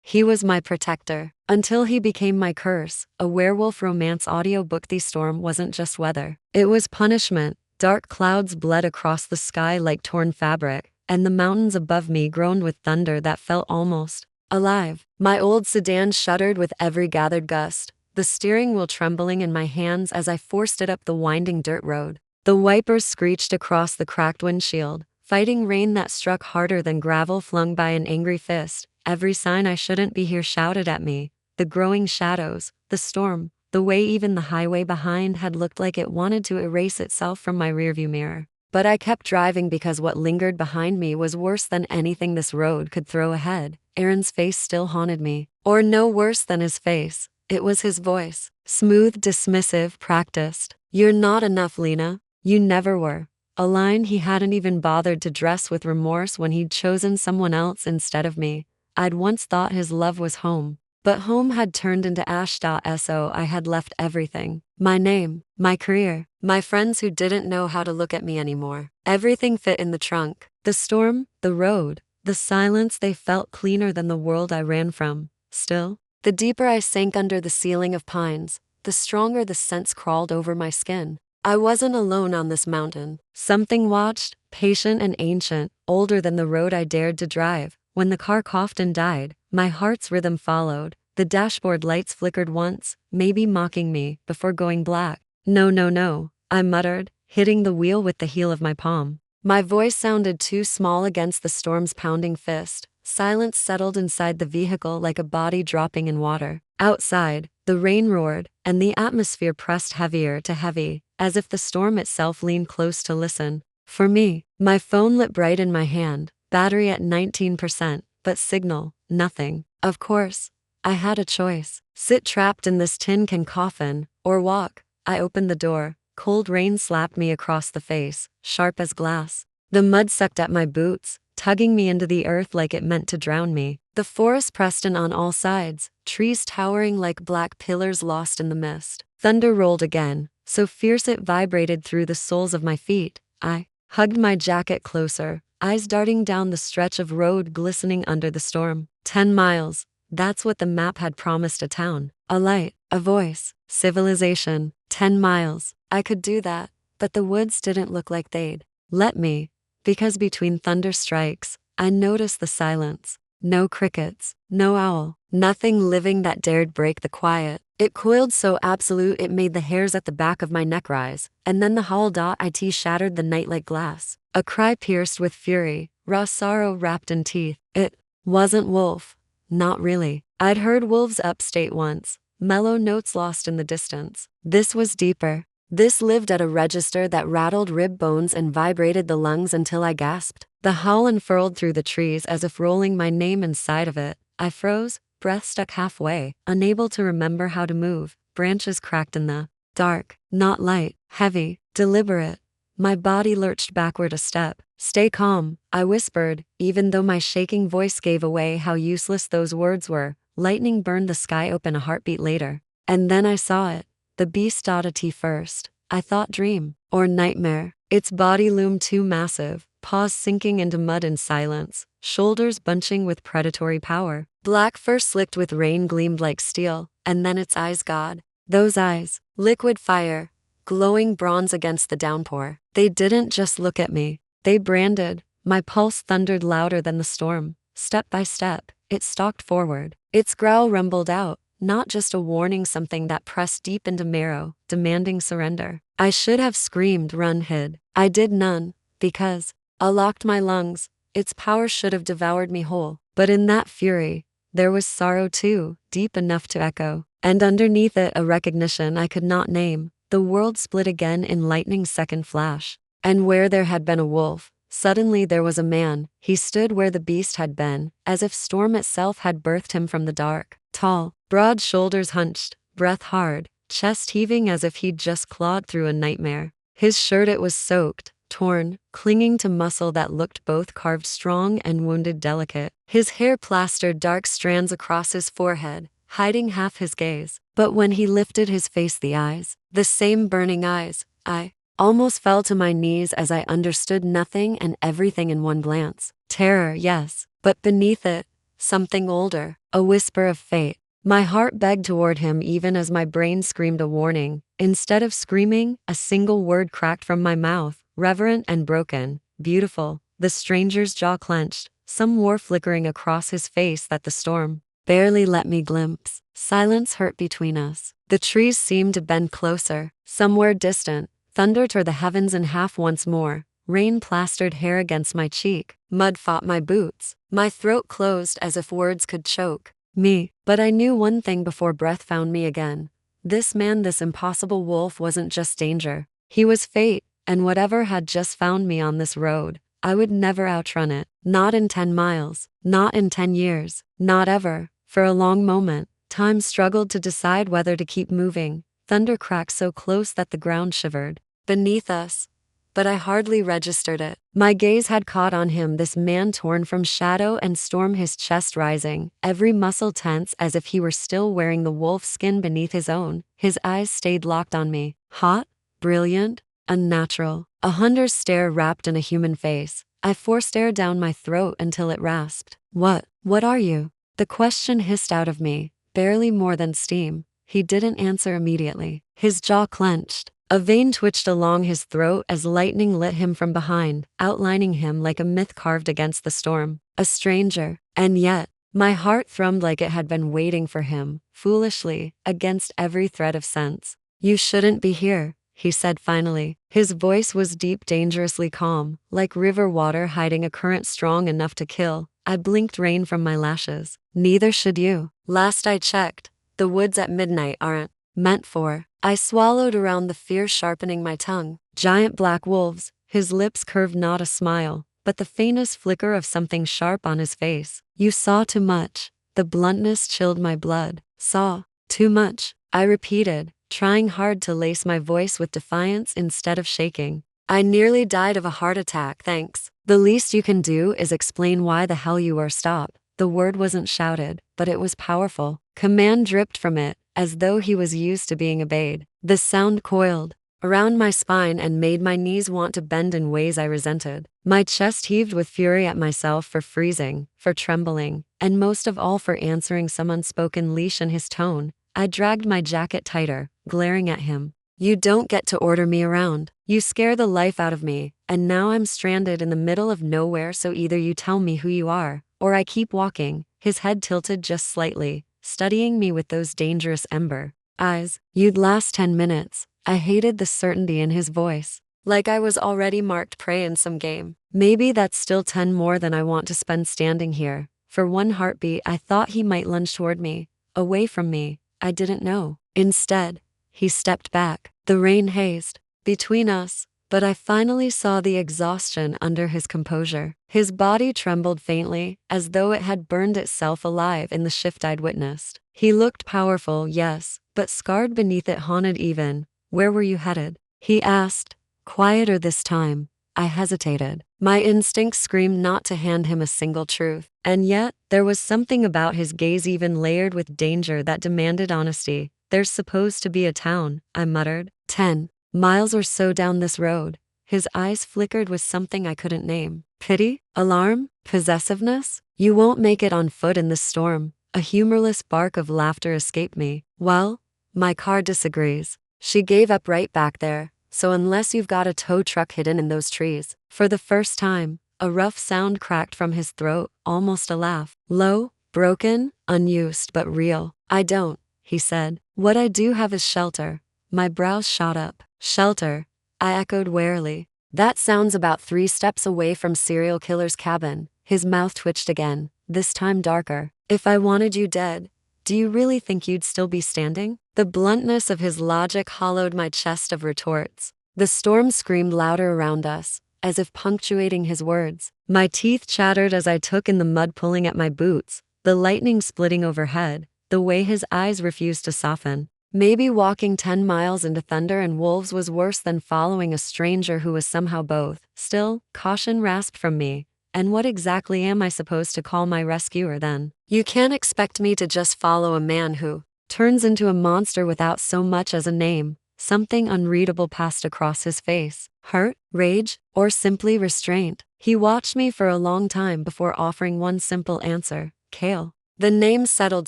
He was my protector. Until he became my curse. A werewolf romance audiobook. The storm wasn't just weather. It was punishment. Dark clouds bled across the sky like torn fabric, and the mountains above me groaned with thunder that felt almost alive. My old sedan shuddered with every gathered gust, the steering wheel trembling in my hands as I forced it up the winding dirt road. The wipers screeched across the cracked windshield, fighting rain that struck harder than gravel flung by an angry fist. Every sign I shouldn't be here shouted at me. The growing shadows, the storm, the way even the highway behind had looked like it wanted to erase itself from my rearview mirror. But I kept driving because what lingered behind me was worse than anything this road could throw ahead. Aaron's face still haunted me. Or no worse than his face. It was his voice. Smooth, dismissive, practiced. "You're not enough, Lena. You never were." A line he hadn't even bothered to dress with remorse when he'd chosen someone else instead of me. I'd once thought his love was home. But home had turned into ash. So I had left everything. My name, my career, my friends who didn't know how to look at me anymore. Everything fit in the trunk. The storm, the road, the silence, they felt cleaner than the world I ran from. Still, the deeper I sank under the ceiling of pines, the stronger the sense crawled over my skin. I wasn't alone on this mountain. Something watched, patient and ancient, older than the road I dared to drive. When the car coughed and died, my heart's rhythm followed. The dashboard lights flickered once, maybe mocking me, before going black. "No, no, no," I muttered, hitting the wheel with the heel of my palm. My voice sounded too small against the storm's pounding fist. Silence settled inside the vehicle like a body dropping in water. Outside, the rain roared, and the atmosphere pressed heavier to heavy, as if the storm itself leaned close to listen. For me, my phone lit bright in my hand, battery at 19%, but signal, nothing. Of course, I had a choice. Sit trapped in this tin can coffin, or walk. I opened the door. Cold rain slapped me across the face, sharp as glass. The mud sucked at my boots, tugging me into the earth like it meant to drown me. The forest pressed in on all sides, trees towering like black pillars lost in the mist. Thunder rolled again, so fierce it vibrated through the soles of my feet. I hugged my jacket closer, eyes darting down the stretch of road glistening under the storm. 10 miles. That's what the map had promised a town. A light, a voice, civilization. 10 miles. I could do that, but the woods didn't look like they'd let me, because between thunder strikes, I noticed the silence. No crickets, no owl, nothing living that dared break the quiet. It coiled so absolute it made the hairs at the back of my neck rise, and then the howl.it shattered the night like glass. A cry pierced with fury, raw sorrow wrapped in teeth. It wasn't wolf. Not really. I'd heard wolves upstate once, mellow notes lost in the distance. This was deeper. This lived at a register that rattled rib bones and vibrated the lungs until I gasped. The howl unfurled through the trees as if rolling my name inside of it. I froze, breath stuck halfway, unable to remember how to move. Branches cracked in the dark, not light, heavy, deliberate. My body lurched backward a step. "Stay calm," I whispered, even though my shaking voice gave away how useless those words were. Lightning burned the sky open a heartbeat later. And then I saw it. The beast.it first. I thought dream, or nightmare. Its body loomed too massive, paws sinking into mud in silence, shoulders bunching with predatory power. Black fur slicked with rain gleamed like steel, and then its eyes, God. Those eyes, liquid fire, glowing bronze against the downpour. They didn't just look at me. They branded. My pulse thundered louder than the storm. Step by step, it stalked forward. Its growl rumbled out, not just a warning, something that pressed deep into marrow, demanding surrender. I should have screamed, run, hid. I did none, because I locked my lungs. Its power should have devoured me whole. But in that fury, there was sorrow too, deep enough to echo. And underneath it, a recognition I could not name. The world split again in lightning second flash. And where there had been a wolf, suddenly there was a man. He stood where the beast had been, as if storm itself had birthed him from the dark. Tall, broad shoulders hunched, breath hard, chest heaving as if he'd just clawed through a nightmare. His shirt, it was soaked, torn, clinging to muscle that looked both carved strong and wounded delicate. His hair plastered dark strands across his forehead, hiding half his gaze. But when he lifted his face, the eyes, the same burning eyes, I almost fell to my knees as I understood nothing and everything in one glance. Terror, yes, but beneath it, something older, a whisper of fate. My heart begged toward him even as my brain screamed a warning. Instead of screaming, a single word cracked from my mouth, reverent and broken. Beautiful. The stranger's jaw clenched, some war flickering across his face that the storm barely let me glimpse. Silence hurt between us. The trees seemed to bend closer. Somewhere distant, thunder tore the heavens in half once more. Rain plastered hair against my cheek. Mud fought my boots. My throat closed as if words could choke me. But I knew one thing before breath found me again. This man, this impossible wolf, wasn't just danger. He was fate, and whatever had just found me on this road, I would never outrun it. Not in 10 miles. Not in 10 years. Not ever. For a long moment, time struggled to decide whether to keep moving. Thunder cracked so close that the ground shivered beneath us. But I hardly registered it. My gaze had caught on him, this man torn from shadow and storm, his chest rising, every muscle tense as if he were still wearing the wolf skin beneath his own. His eyes stayed locked on me. Hot, brilliant, unnatural. A hunter's stare wrapped in a human face. I forced air down my throat until it rasped. What are you? The question hissed out of me, barely more than steam. He didn't answer immediately. His jaw clenched. A vein twitched along his throat as lightning lit him from behind, outlining him like a myth carved against the storm. A stranger. And yet, my heart thrummed like it had been waiting for him, foolishly, against every thread of sense. You shouldn't be here, he said finally. His voice was deep, dangerously calm, like river water hiding a current strong enough to kill. I blinked rain from my lashes. Neither should you. Last I checked, the woods at midnight aren't meant for. I swallowed around the fear sharpening my tongue. Giant black wolves. His lips curved, not a smile, but the faintest flicker of something sharp on his face. You saw too much. The bluntness chilled my blood. Saw too much, I repeated, trying hard to lace my voice with defiance instead of shaking. I nearly died of a heart attack, thanks. The least you can do is explain why the hell you are. Stop. The word wasn't shouted, but it was powerful. Command dripped from it, as though he was used to being obeyed. The sound coiled around my spine and made my knees want to bend in ways I resented. My chest heaved with fury at myself for freezing, for trembling, and most of all for answering some unspoken leash in his tone. I dragged my jacket tighter, glaring at him. You don't get to order me around. You scare the life out of me, and now I'm stranded in the middle of nowhere, so either you tell me who you are, or I keep walking. His head tilted just slightly, studying me with those dangerous ember eyes. You'd last 10 minutes. I hated the certainty in his voice. Like I was already marked prey in some game. Maybe that's still 10 more than I want to spend standing here. For one heartbeat, I thought he might lunge toward me, away from me. I didn't know. Instead, he stepped back. The rain hazed between us, but I finally saw the exhaustion under his composure. His body trembled faintly, as though it had burned itself alive in the shift I'd witnessed. He looked powerful, yes, but scarred beneath it, haunted even. Where were you headed? He asked, quieter this time. I hesitated. My instincts screamed not to hand him a single truth. And yet, there was something about his gaze, even layered with danger, that demanded honesty. There's supposed to be a town, I muttered. 10 miles or so down this road. His eyes flickered with something I couldn't name. Pity? Alarm? Possessiveness? You won't make it on foot in this storm. A humorless bark of laughter escaped me. Well, my car disagrees. She gave up right back there. So unless you've got a tow truck hidden in those trees. For the first time, a rough sound cracked from his throat, almost a laugh. Low, broken, unused, but real. I don't, he said. What I do have is shelter. My brows shot up. Shelter, I echoed warily. That sounds about 3 steps away from serial killer's cabin. His mouth twitched again, this time darker. If I wanted you dead, do you really think you'd still be standing? The bluntness of his logic hollowed my chest of retorts. The storm screamed louder around us, as if punctuating his words. My teeth chattered as I took in the mud pulling at my boots, the lightning splitting overhead, the way his eyes refused to soften. Maybe walking 10 miles into thunder and wolves was worse than following a stranger who was somehow both. Still, caution rasped from me. And what exactly am I supposed to call my rescuer then? You can't expect me to just follow a man who turns into a monster without so much as a name. Something unreadable passed across his face. Hurt, rage, or simply restraint. He watched me for a long time before offering one simple answer. Kale. The name settled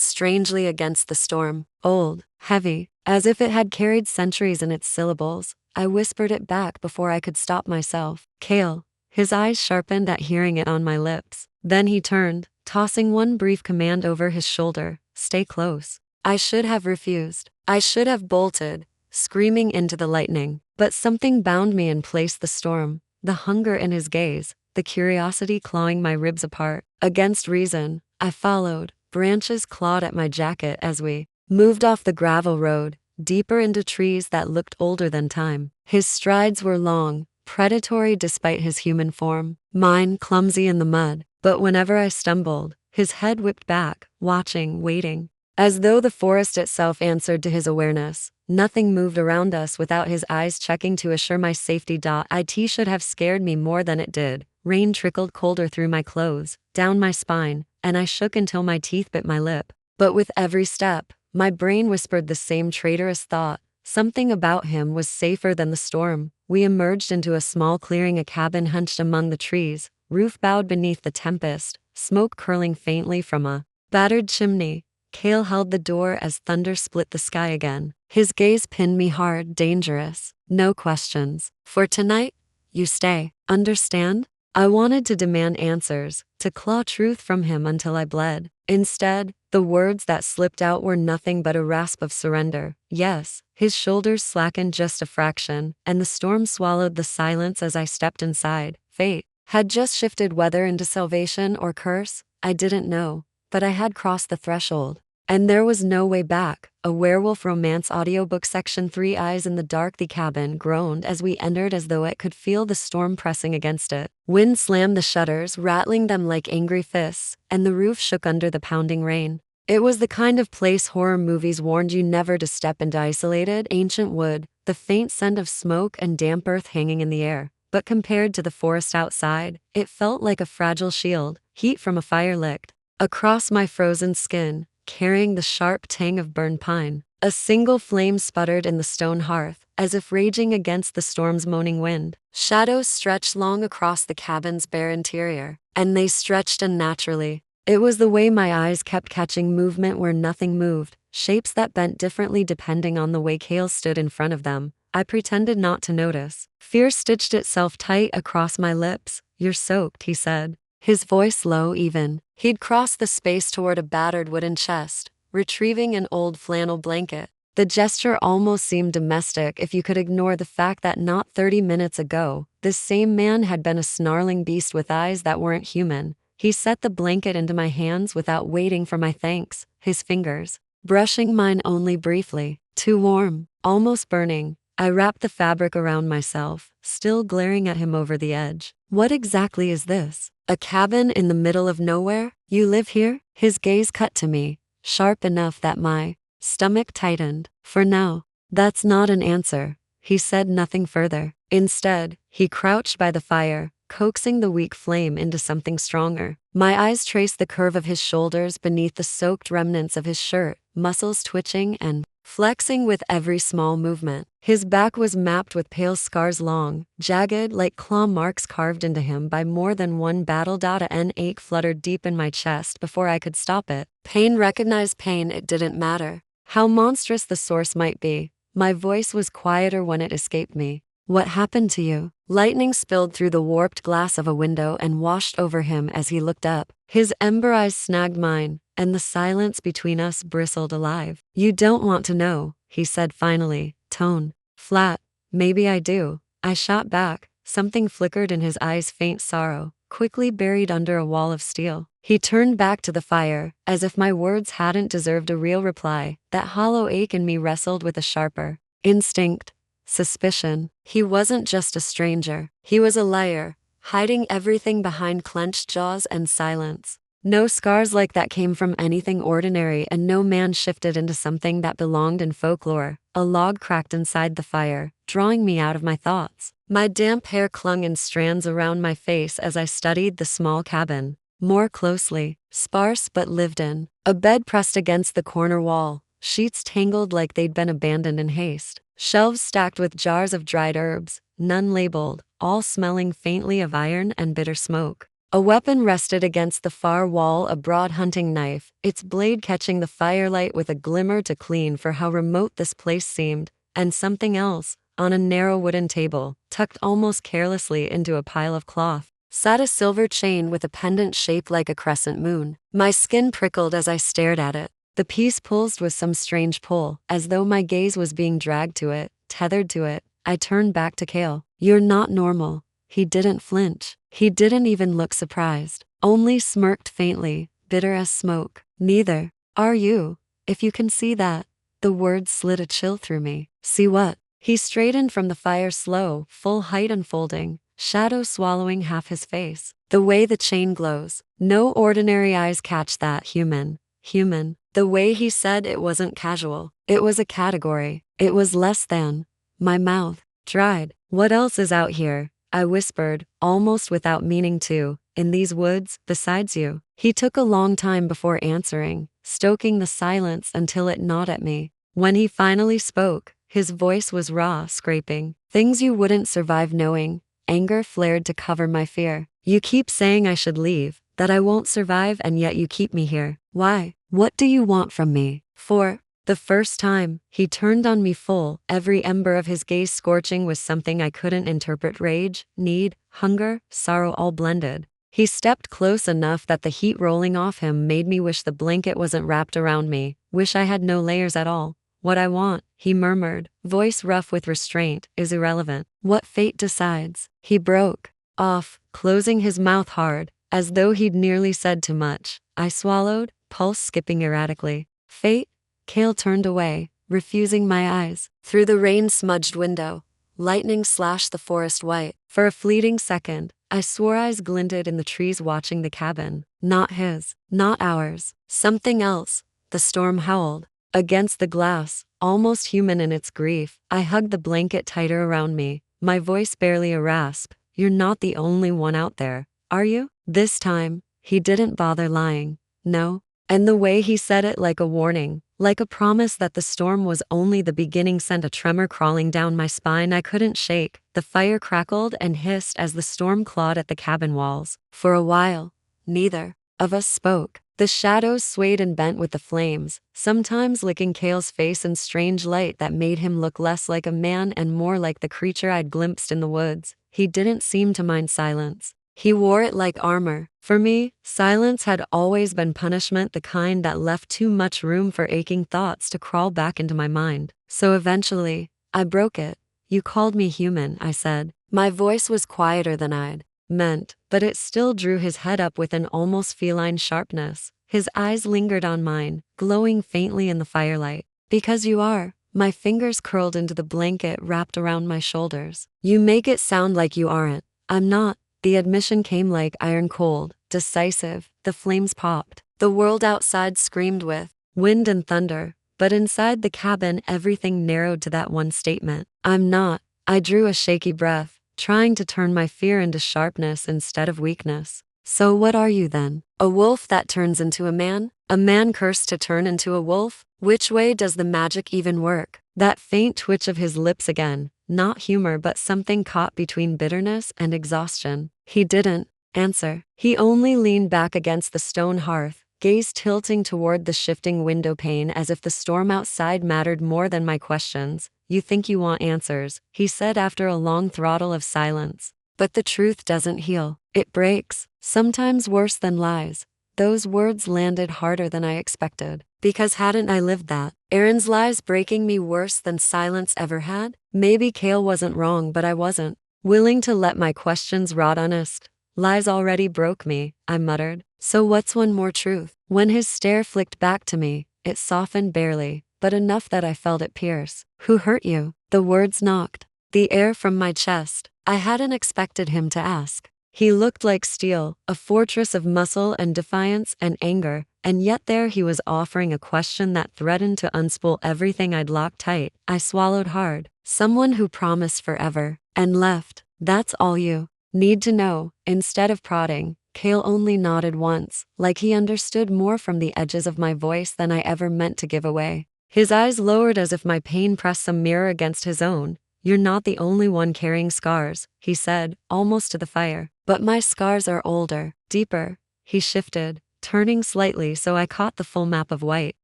strangely against the storm, old, heavy, as if it had carried centuries in its syllables. I whispered it back before I could stop myself. Kale. His eyes sharpened at hearing it on my lips. Then he turned, tossing one brief command over his shoulder. Stay close. I should have refused. I should have bolted, screaming into the lightning. But something bound me in place. The storm, the hunger in his gaze, the curiosity clawing my ribs apart. Against reason, I followed. Branches clawed at my jacket as we moved off the gravel road, deeper into trees that looked older than time. His strides were long, predatory despite his human form, mine clumsy in the mud. But whenever I stumbled, his head whipped back, watching, waiting. As though the forest itself answered to his awareness. Nothing moved around us without his eyes checking to assure my safety. It should have scared me more than it did. Rain trickled colder through my clothes, down my spine, and I shook until my teeth bit my lip. But with every step, my brain whispered the same traitorous thought. Something about him was safer than the storm. We emerged into a small clearing, a cabin hunched among the trees, roof bowed beneath the tempest, smoke curling faintly from a battered chimney. Kale held the door as thunder split the sky again. His gaze pinned me hard, dangerous. No questions. For tonight, you stay. Understand? I wanted to demand answers, to claw truth from him until I bled. Instead, the words that slipped out were nothing but a rasp of surrender. Yes. His shoulders slackened just a fraction, and the storm swallowed the silence as I stepped inside. Fate had just shifted whether into salvation or curse. I didn't know, but I had crossed the threshold. And there was no way back. A Werewolf Romance audiobook section 3. Eyes in the dark. The cabin groaned as we entered, as though it could feel the storm pressing against it. Wind slammed the shutters, rattling them like angry fists, and the roof shook under the pounding rain. It was the kind of place horror movies warned you never to step into. Isolated, ancient wood, the faint scent of smoke and damp earth hanging in the air. But compared to the forest outside, it felt like a fragile shield. Heat from a fire licked across my frozen skin, carrying the sharp tang of burned pine. A single flame sputtered in the stone hearth, as if raging against the storm's moaning wind. Shadows stretched long across the cabin's bare interior, and they stretched unnaturally. It was the way my eyes kept catching movement where nothing moved, shapes that bent differently depending on the way Kale stood in front of them. I pretended not to notice. Fear stitched itself tight across my lips. You're soaked, he said, his voice low, even. He'd crossed the space toward a battered wooden chest, retrieving an old flannel blanket. The gesture almost seemed domestic if you could ignore the fact that not 30 minutes ago, this same man had been a snarling beast with eyes that weren't human. He set the blanket into my hands without waiting for my thanks, his fingers brushing mine only briefly. Too warm, almost burning. I wrapped the fabric around myself, still glaring at him over the edge. What exactly is this? A cabin in the middle of nowhere? You live here? His gaze cut to me, sharp enough that my stomach tightened. For now, that's not an answer. He said nothing further. Instead, he crouched by the fire, coaxing the weak flame into something stronger. My eyes traced the curve of his shoulders beneath the soaked remnants of his shirt, muscles twitching and flexing with every small movement. His back was mapped with pale scars, long, jagged like claw marks carved into him by more than one battle. An ache fluttered deep in my chest before I could stop it. Pain recognized pain. It didn't matter how monstrous the source might be. My voice was quieter when it escaped me. What happened to you? Lightning spilled through the warped glass of a window and washed over him as he looked up. His ember eyes snagged mine, and the silence between us bristled alive. You don't want to know, he said finally, tone flat. Maybe I do. I shot back. Something flickered in his eyes, faint sorrow, quickly buried under a wall of steel. He turned back to the fire, as if my words hadn't deserved a real reply. That hollow ache in me wrestled with a sharper instinct. Suspicion. He wasn't just a stranger. He was a liar, hiding everything behind clenched jaws and silence. No scars like that came from anything ordinary, and no man shifted into something that belonged in folklore. A log cracked inside the fire, drawing me out of my thoughts. My damp hair clung in strands around my face as I studied the small cabin more closely. Sparse but lived in. A bed pressed against the corner wall, sheets tangled like they'd been abandoned in haste. Shelves stacked with jars of dried herbs, none labeled, all smelling faintly of iron and bitter smoke. A weapon rested against the far wall, a broad hunting knife, its blade catching the firelight with a glimmer to clean for how remote this place seemed, and something else, on a narrow wooden table, tucked almost carelessly into a pile of cloth, sat a silver chain with a pendant shaped like a crescent moon. My skin prickled as I stared at it. The piece pulsed with some strange pull, as though my gaze was being dragged to it, tethered to it. I turned back to Kale. "You're not normal." He didn't flinch. He didn't even look surprised. Only smirked faintly, bitter as smoke. "Neither are you, if you can see that." The words slid a chill through me. "See what?" He straightened from the fire, slow, full height unfolding, shadow swallowing half his face. "The way the chain glows. No ordinary eyes catch that. Human. Human." The way he said it wasn't casual. It was a category. It was less than. My mouth dried. "What else is out here?" I whispered, almost without meaning to. "In these woods, besides you." He took a long time before answering, stoking the silence until it gnawed at me. When he finally spoke, his voice was raw, scraping. "Things you wouldn't survive knowing." Anger flared to cover my fear. "You keep saying I should leave, that I won't survive, and yet you keep me here. Why? What do you want from me?" For the first time, he turned on me full, every ember of his gaze scorching with something I couldn't interpret: rage, need, hunger, sorrow all blended. He stepped close enough that the heat rolling off him made me wish the blanket wasn't wrapped around me, wish I had no layers at all. "What I want," he murmured, voice rough with restraint, "is irrelevant. What fate decides." He broke off, closing his mouth hard, as though he'd nearly said too much. I swallowed, pulse skipping erratically. "Fate?" Kale turned away, refusing my eyes. Through the rain-smudged window, lightning slashed the forest white. For a fleeting second, I swore eyes glinted in the trees watching the cabin. Not his, not ours. Something else. The storm howled against the glass, almost human in its grief. I hugged the blanket tighter around me, my voice barely a rasp. "You're not the only one out there, are you?" This time, he didn't bother lying. "No." And the way he said it, like a warning, like a promise that the storm was only the beginning, sent a tremor crawling down my spine I couldn't shake. The fire crackled and hissed as the storm clawed at the cabin walls. For a while, neither of us spoke. The shadows swayed and bent with the flames, sometimes licking Kale's face in strange light that made him look less like a man and more like the creature I'd glimpsed in the woods. He didn't seem to mind silence. He wore it like armor. For me, silence had always been punishment, the kind that left too much room for aching thoughts to crawl back into my mind. So eventually, I broke it. "You called me human," I said. My voice was quieter than I'd meant, but it still drew his head up with an almost feline sharpness. His eyes lingered on mine, glowing faintly in the firelight. "Because you are." My fingers curled into the blanket wrapped around my shoulders. "You make it sound like you aren't." "I'm not." The admission came like iron cold, decisive. The flames popped. The world outside screamed with wind and thunder, but inside the cabin everything narrowed to that one statement. "I'm not." I drew a shaky breath, trying to turn my fear into sharpness instead of weakness. "So what are you then? A wolf that turns into a man? A man cursed to turn into a wolf? Which way does the magic even work?" That faint twitch of his lips again. Not humor, but something caught between bitterness and exhaustion. He didn't answer. He only leaned back against the stone hearth, gaze tilting toward the shifting window pane as if the storm outside mattered more than my questions. "You think you want answers," he said after a long throttle of silence. "But the truth doesn't heal. It breaks, sometimes worse than lies." Those words landed harder than I expected. Because hadn't I lived that? Aaron's lies breaking me worse than silence ever had? Maybe Kale wasn't wrong, but I wasn't willing to let my questions rot honest. "Lies already broke me," I muttered. "So what's one more truth?" When his stare flicked back to me, it softened barely, but enough that I felt it pierce. "Who hurt you?" The words knocked the air from my chest. I hadn't expected him to ask. He looked like steel, a fortress of muscle and defiance and anger, and yet there he was offering a question that threatened to unspool everything I'd locked tight. I swallowed hard. "Someone who promised forever and left. That's all you need to know." Instead of prodding, Kale only nodded once, like he understood more from the edges of my voice than I ever meant to give away. His eyes lowered as if my pain pressed some mirror against his own, "You're not the only one carrying scars," he said, almost to the fire. "But my scars are older, deeper." He shifted, turning slightly so I caught the full map of white.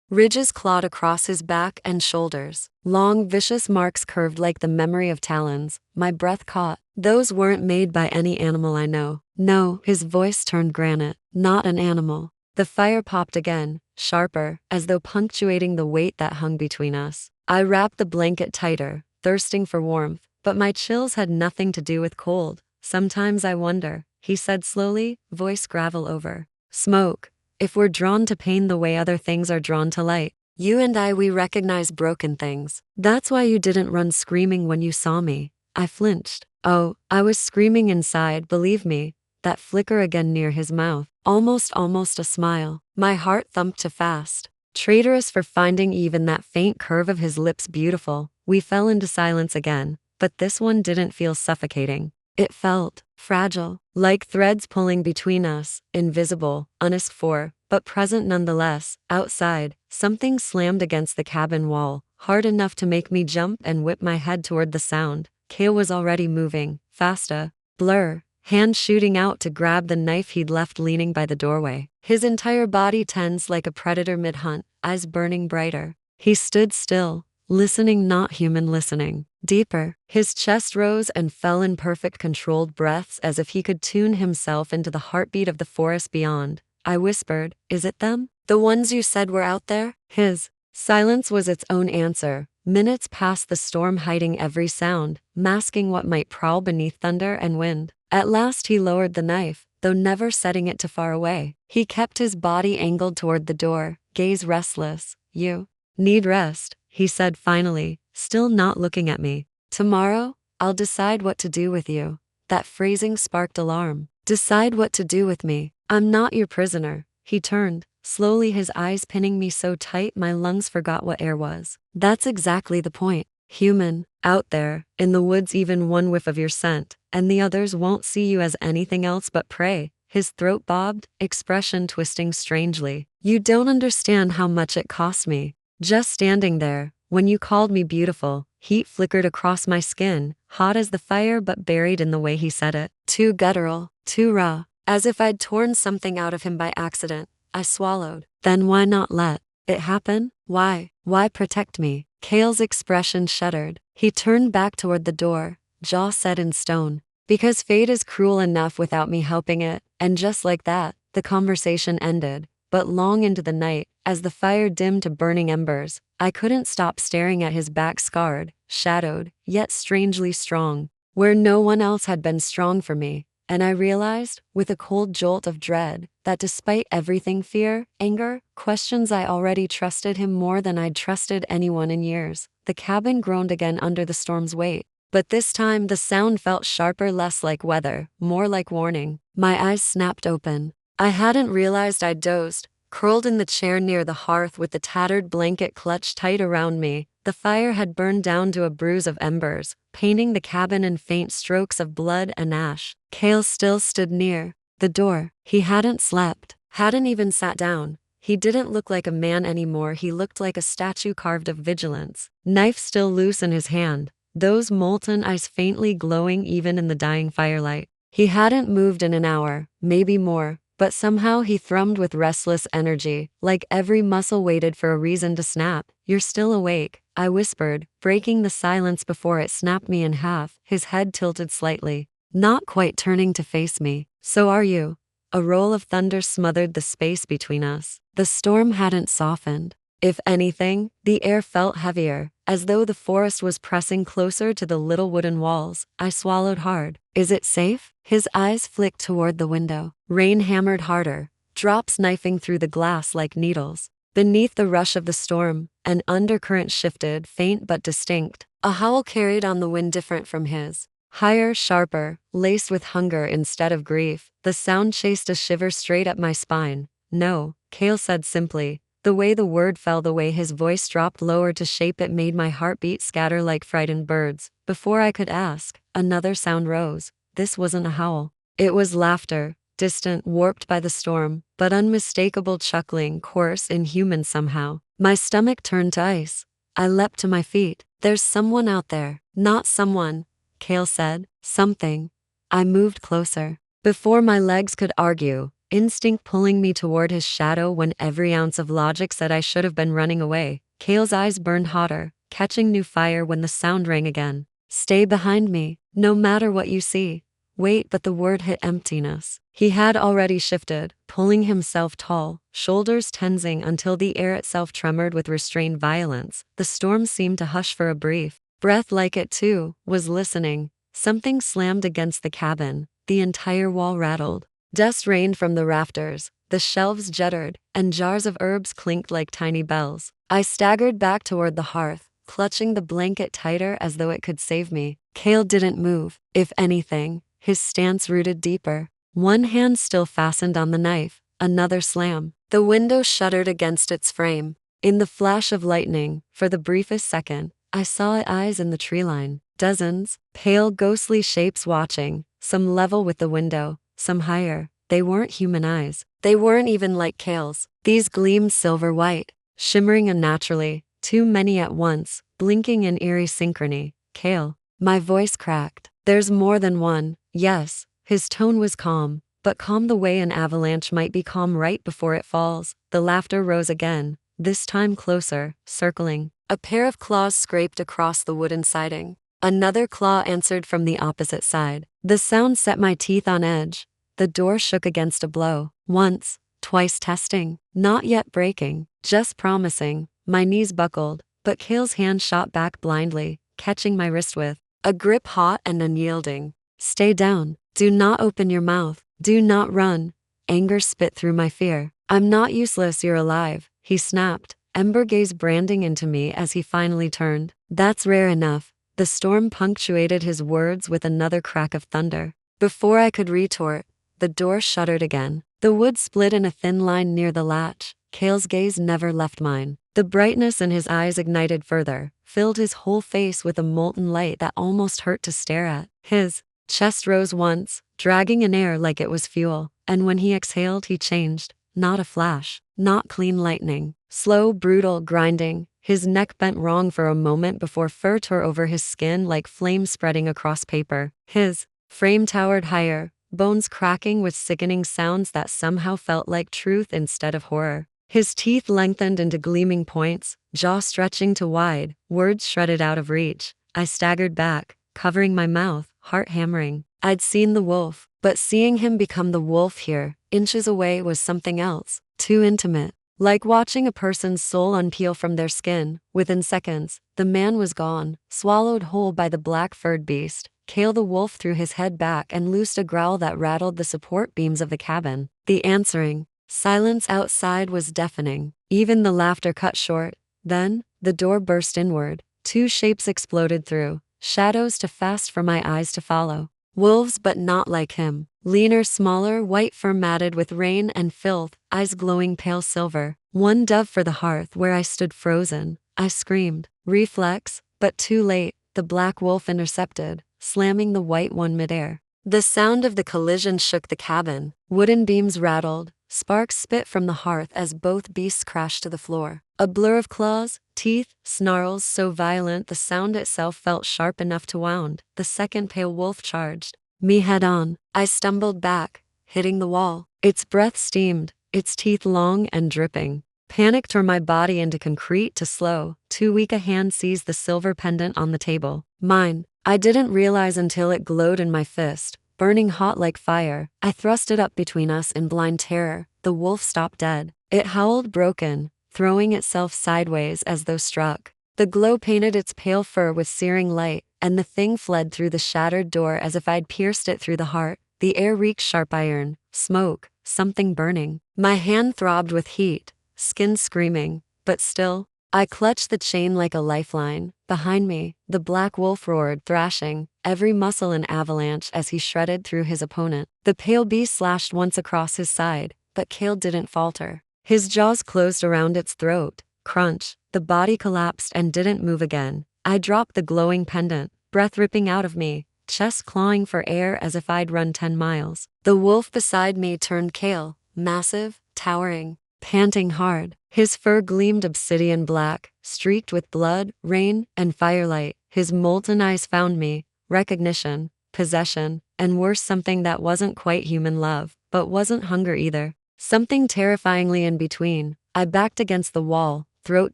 Ridges clawed across his back and shoulders. Long, vicious marks curved like the memory of talons. My breath caught. "Those weren't made by any animal I know." "No," his voice turned granite. "Not an animal." The fire popped again, sharper, as though punctuating the weight that hung between us. I wrapped the blanket tighter, thirsting for warmth, but my chills had nothing to do with cold. "Sometimes I wonder," he said slowly, voice gravel over. "Smoke. If we're drawn to pain the way other things are drawn to light. You and I, we recognize broken things. That's why you didn't run screaming when you saw me." I flinched. "Oh, I was screaming inside, believe me." That flicker again near his mouth. Almost a smile. My heart thumped too fast. Traitorous for finding even that faint curve of his lips beautiful. We fell into silence again, but this one didn't feel suffocating. It felt fragile, like threads pulling between us, invisible, unasked for, but present nonetheless. Outside, something slammed against the cabin wall, hard enough to make me jump and whip my head toward the sound. Kale was already moving, faster. Blur, hand shooting out to grab the knife he'd left leaning by the doorway. His entire body tense like a predator mid-hunt, eyes burning brighter. He stood still, listening, not human listening. Deeper, his chest rose and fell in perfect controlled breaths as if he could tune himself into the heartbeat of the forest beyond. I whispered, "Is it them? The ones you said were out there?" His silence was its own answer. Minutes passed, the storm hiding every sound, masking what might prowl beneath thunder and wind. At last he lowered the knife, though never setting it too far away. He kept his body angled toward the door, gaze restless. "You need rest," he said finally, still not looking at me. "Tomorrow, I'll decide what to do with you." That phrasing sparked alarm. Decide what to do with me? "I'm not your prisoner." He turned, slowly, his eyes pinning me so tight my lungs forgot what air was. "That's exactly the point. Human, out there, in the woods, even one whiff of your scent, and the others won't see you as anything else but prey." His throat bobbed, expression twisting strangely. "You don't understand how much it cost me. Just standing there, when you called me beautiful." Heat flickered across my skin, hot as the fire but buried in the way he said it. Too guttural, too raw, as if I'd torn something out of him by accident. I swallowed. "Then why not let it happen? Why protect me?" Kale's expression shuddered. He turned back toward the door, jaw set in stone. "Because fate is cruel enough without me helping it." And just like that, the conversation ended. But long into the night, as the fire dimmed to burning embers, I couldn't stop staring at his back, scarred, shadowed, yet strangely strong, where no one else had been strong for me. And I realized, with a cold jolt of dread, that despite everything, fear, anger, questions, I already trusted him more than I'd trusted anyone in years. The cabin groaned again under the storm's weight. But this time the sound felt sharper, less like weather, more like warning. My eyes snapped open. I hadn't realized I'd dozed, curled in the chair near the hearth with the tattered blanket clutched tight around me. The fire had burned down to a bruise of embers, painting the cabin in faint strokes of blood and ash. Kale still stood near the door. He hadn't slept, hadn't even sat down. He didn't look like a man anymore. He looked like a statue carved of vigilance. Knife still loose in his hand, those molten eyes faintly glowing even in the dying firelight. He hadn't moved in an hour, maybe more, but somehow he thrummed with restless energy, like every muscle waited for a reason to snap. "You're still awake," I whispered, breaking the silence before it snapped me in half. His head tilted slightly, not quite turning to face me. "So are you." A roll of thunder smothered the space between us. The storm hadn't softened. If anything, the air felt heavier, as though the forest was pressing closer to the little wooden walls. I swallowed hard. "Is it safe?" His eyes flicked toward the window. Rain hammered harder, drops knifing through the glass like needles. Beneath the rush of the storm, an undercurrent shifted, faint but distinct. A howl carried on the wind, different from his. Higher, sharper, laced with hunger instead of grief. The sound chased a shiver straight up my spine. "No," Kale said simply. The way the word fell, the way his voice dropped lower to shape it, made my heartbeat scatter like frightened birds. Before I could ask, another sound rose. This wasn't a howl. It was laughter, distant, warped by the storm, but unmistakable, chuckling, coarse, inhuman somehow. My stomach turned to ice. I leapt to my feet. "There's someone out there." Not someone, Kale said. Something. I moved closer. Before my legs could argue, instinct pulling me toward his shadow when every ounce of logic said I should have been running away. Kale's eyes burned hotter, catching new fire when the sound rang again. Stay behind me, no matter what you see. Wait, but the word hit emptiness. He had already shifted, pulling himself tall, shoulders tensing until the air itself tremored with restrained violence. The storm seemed to hush for a brief breath, like it too was listening. Something slammed against the cabin. The entire wall rattled. Dust rained from the rafters. The shelves jittered, and jars of herbs clinked like tiny bells. I staggered back toward the hearth, clutching the blanket tighter as though it could save me. Kale didn't move. If anything, his stance rooted deeper. One hand still fastened on the knife, another slam. The window shuddered against its frame. In the flash of lightning, for the briefest second, I saw eyes in the tree line. Dozens, pale ghostly shapes watching, some level with the window, some higher. They weren't human eyes. They weren't even like Kale's. These gleamed silver white, shimmering unnaturally, too many at once, blinking in eerie synchrony. Kale. My voice cracked. There's more than one. Yes. His tone was calm, but calm the way an avalanche might be calm right before it falls. The laughter rose again, this time closer, circling. A pair of claws scraped across the wooden siding. Another claw answered from the opposite side. The sound set my teeth on edge. The door shook against a blow. Once, twice testing. Not yet breaking, just promising. My knees buckled, but Kale's hand shot back blindly, catching my wrist with a grip hot and unyielding. Stay down. Do not open your mouth. Do not run. Anger spit through my fear. I'm not useless, you're alive, he snapped, ember gaze branding into me as he finally turned. That's rare enough. The storm punctuated his words with another crack of thunder. Before I could retort, the door shuddered again. The wood split in a thin line near the latch. Kale's gaze never left mine. The brightness in his eyes ignited further, filled his whole face with a molten light that almost hurt to stare at. His chest rose once, dragging in air like it was fuel, and when he exhaled he changed. Not a flash, not clean lightning. Slow, brutal, grinding. His neck bent wrong for a moment before fur tore over his skin like flame spreading across paper. His frame towered higher, bones cracking with sickening sounds that somehow felt like truth instead of horror. His teeth lengthened into gleaming points, jaw stretching to wide, words shredded out of reach. I staggered back, covering my mouth, heart hammering. I'd seen the wolf, but seeing him become the wolf here, inches away, was something else, too intimate. Like watching a person's soul unpeel from their skin. Within seconds, the man was gone, swallowed whole by the black-furred beast. Kale the wolf threw his head back and loosed a growl that rattled the support beams of the cabin. The answering silence outside was deafening. Even the laughter cut short. Then, the door burst inward. Two shapes exploded through, shadows too fast for my eyes to follow. Wolves, but not like him. Leaner, smaller, white fur matted with rain and filth, eyes glowing pale silver. One dove for the hearth where I stood frozen. I screamed. Reflex, but too late. The black wolf intercepted, slamming the white one midair. The sound of the collision shook the cabin. Wooden beams rattled. Sparks spit from the hearth as both beasts crashed to the floor. A blur of claws, teeth, snarls so violent the sound itself felt sharp enough to wound. The second pale wolf charged me head on. I stumbled back, hitting the wall. Its breath steamed, its teeth long and dripping. Panic tore my body into concrete to slow. Too weak a hand seized the silver pendant on the table. Mine. I didn't realize until it glowed in my fist, burning hot like fire. I thrust it up between us in blind terror. The wolf stopped dead. It howled broken, throwing itself sideways as though struck. The glow painted its pale fur with searing light, and the thing fled through the shattered door as if I'd pierced it through the heart. The air reeked sharp iron, smoke, something burning. My hand throbbed with heat, skin screaming, but still, I clutched the chain like a lifeline. Behind me, the black wolf roared, thrashing, every muscle an avalanche as he shredded through his opponent. The pale beast slashed once across his side, but Kale didn't falter. His jaws closed around its throat. Crunch. The body collapsed and didn't move again. I dropped the glowing pendant, breath ripping out of me, chest clawing for air as if I'd run 10 miles. The wolf beside me turned Kale, massive, towering, panting hard. His fur gleamed obsidian black, streaked with blood, rain, and firelight. His molten eyes found me, recognition, possession, and worse, something that wasn't quite human love, but wasn't hunger either. Something terrifyingly in between. I backed against the wall, throat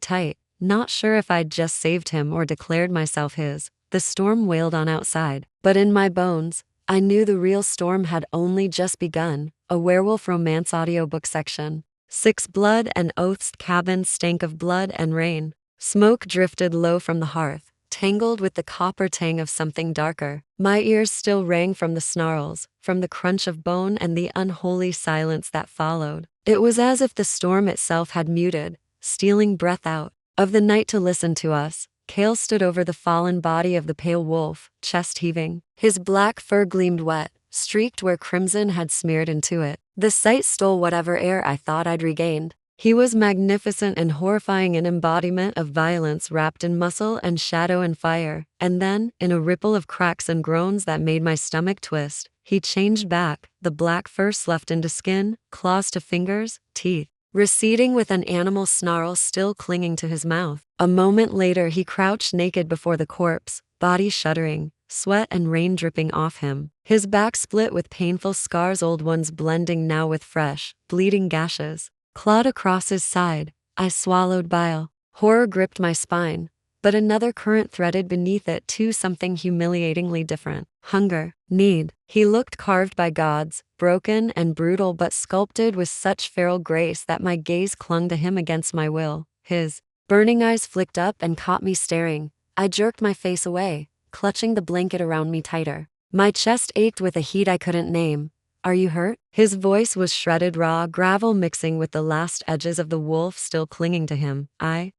tight, not sure if I'd just saved him or declared myself his. The storm wailed on outside, but in my bones, I knew the real storm had only just begun. A werewolf romance audiobook section. 6 Blood and Oaths. Cabin stank of blood and rain. Smoke drifted low from the hearth, tangled with the copper tang of something darker. My ears still rang from the snarls, from the crunch of bone and the unholy silence that followed. It was as if the storm itself had muted, stealing breath out of the night to listen to us. Kale stood over the fallen body of the pale wolf, chest heaving. His black fur gleamed wet, streaked where crimson had smeared into it. The sight stole whatever air I thought I'd regained. He was magnificent and horrifying, an embodiment of violence wrapped in muscle and shadow and fire. And then, in a ripple of cracks and groans that made my stomach twist, he changed back, the black fur sloughed into skin, claws to fingers, teeth receding with an animal snarl still clinging to his mouth. A moment later he crouched naked before the corpse, body shuddering, sweat and rain dripping off him. His back split with painful scars, old ones blending now with fresh, bleeding gashes. Clawed across his side, I swallowed bile. Horror gripped my spine, but another current threaded beneath it too, something humiliatingly different. Hunger, need. He looked carved by gods, broken and brutal but sculpted with such feral grace that my gaze clung to him against my will. His burning eyes flicked up and caught me staring. I jerked my face away, clutching the blanket around me tighter. My chest ached with a heat I couldn't name. Are you hurt? His voice was shredded raw gravel mixing with the last edges of the wolf still clinging to him.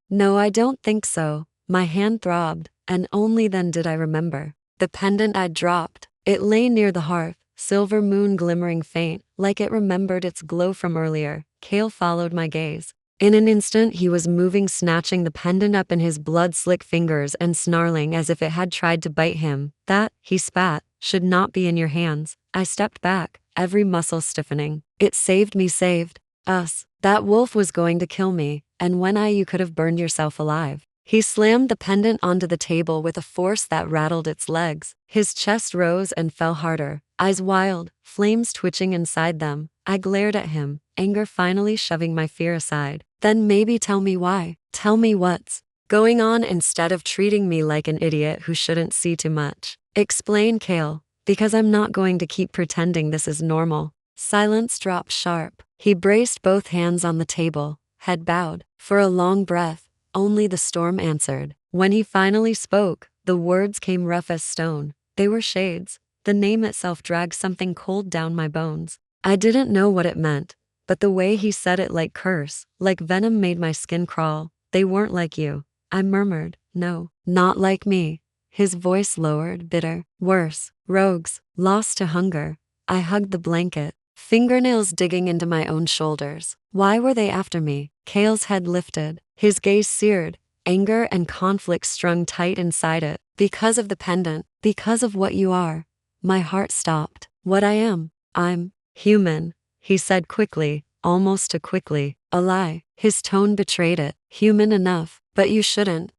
No, I don't think so. My hand throbbed, and only then did I remember. The pendant I'd dropped. It lay near the hearth, silver moon glimmering faint, like it remembered its glow from earlier. Kale followed my gaze. In an instant he was moving, snatching the pendant up in his blood-slick fingers and snarling as if it had tried to bite him. That, he spat, should not be in your hands. I stepped back, every muscle stiffening. It saved me, saved us. That wolf was going to kill me, and you could have burned yourself alive. He slammed the pendant onto the table with a force that rattled its legs. His chest rose and fell harder, eyes wild, flames twitching inside them. I glared at him, anger finally shoving my fear aside. Then maybe tell me why. Tell me what's going on instead of treating me like an idiot who shouldn't see too much. Explain, Kale, because I'm not going to keep pretending this is normal. Silence dropped sharp. He braced both hands on the table, head bowed. For a long breath, only the storm answered. When he finally spoke, the words came rough as stone. They were shades. The name itself dragged something cold down my bones. I didn't know what it meant, but the way he said it, like curse, like venom, made my skin crawl. They weren't like you. I murmured. No, not like me. His voice lowered, bitter. Worse. Rogues. Lost to hunger. I hugged the blanket, fingernails digging into my own shoulders. Why were they after me? Kale's head lifted, his gaze seared, anger and conflict strung tight inside it. Because of the pendant, because of what you are. My heart stopped. What I am. I'm human, he said quickly, almost too quickly. A lie. His tone betrayed it. Human enough, but you shouldn't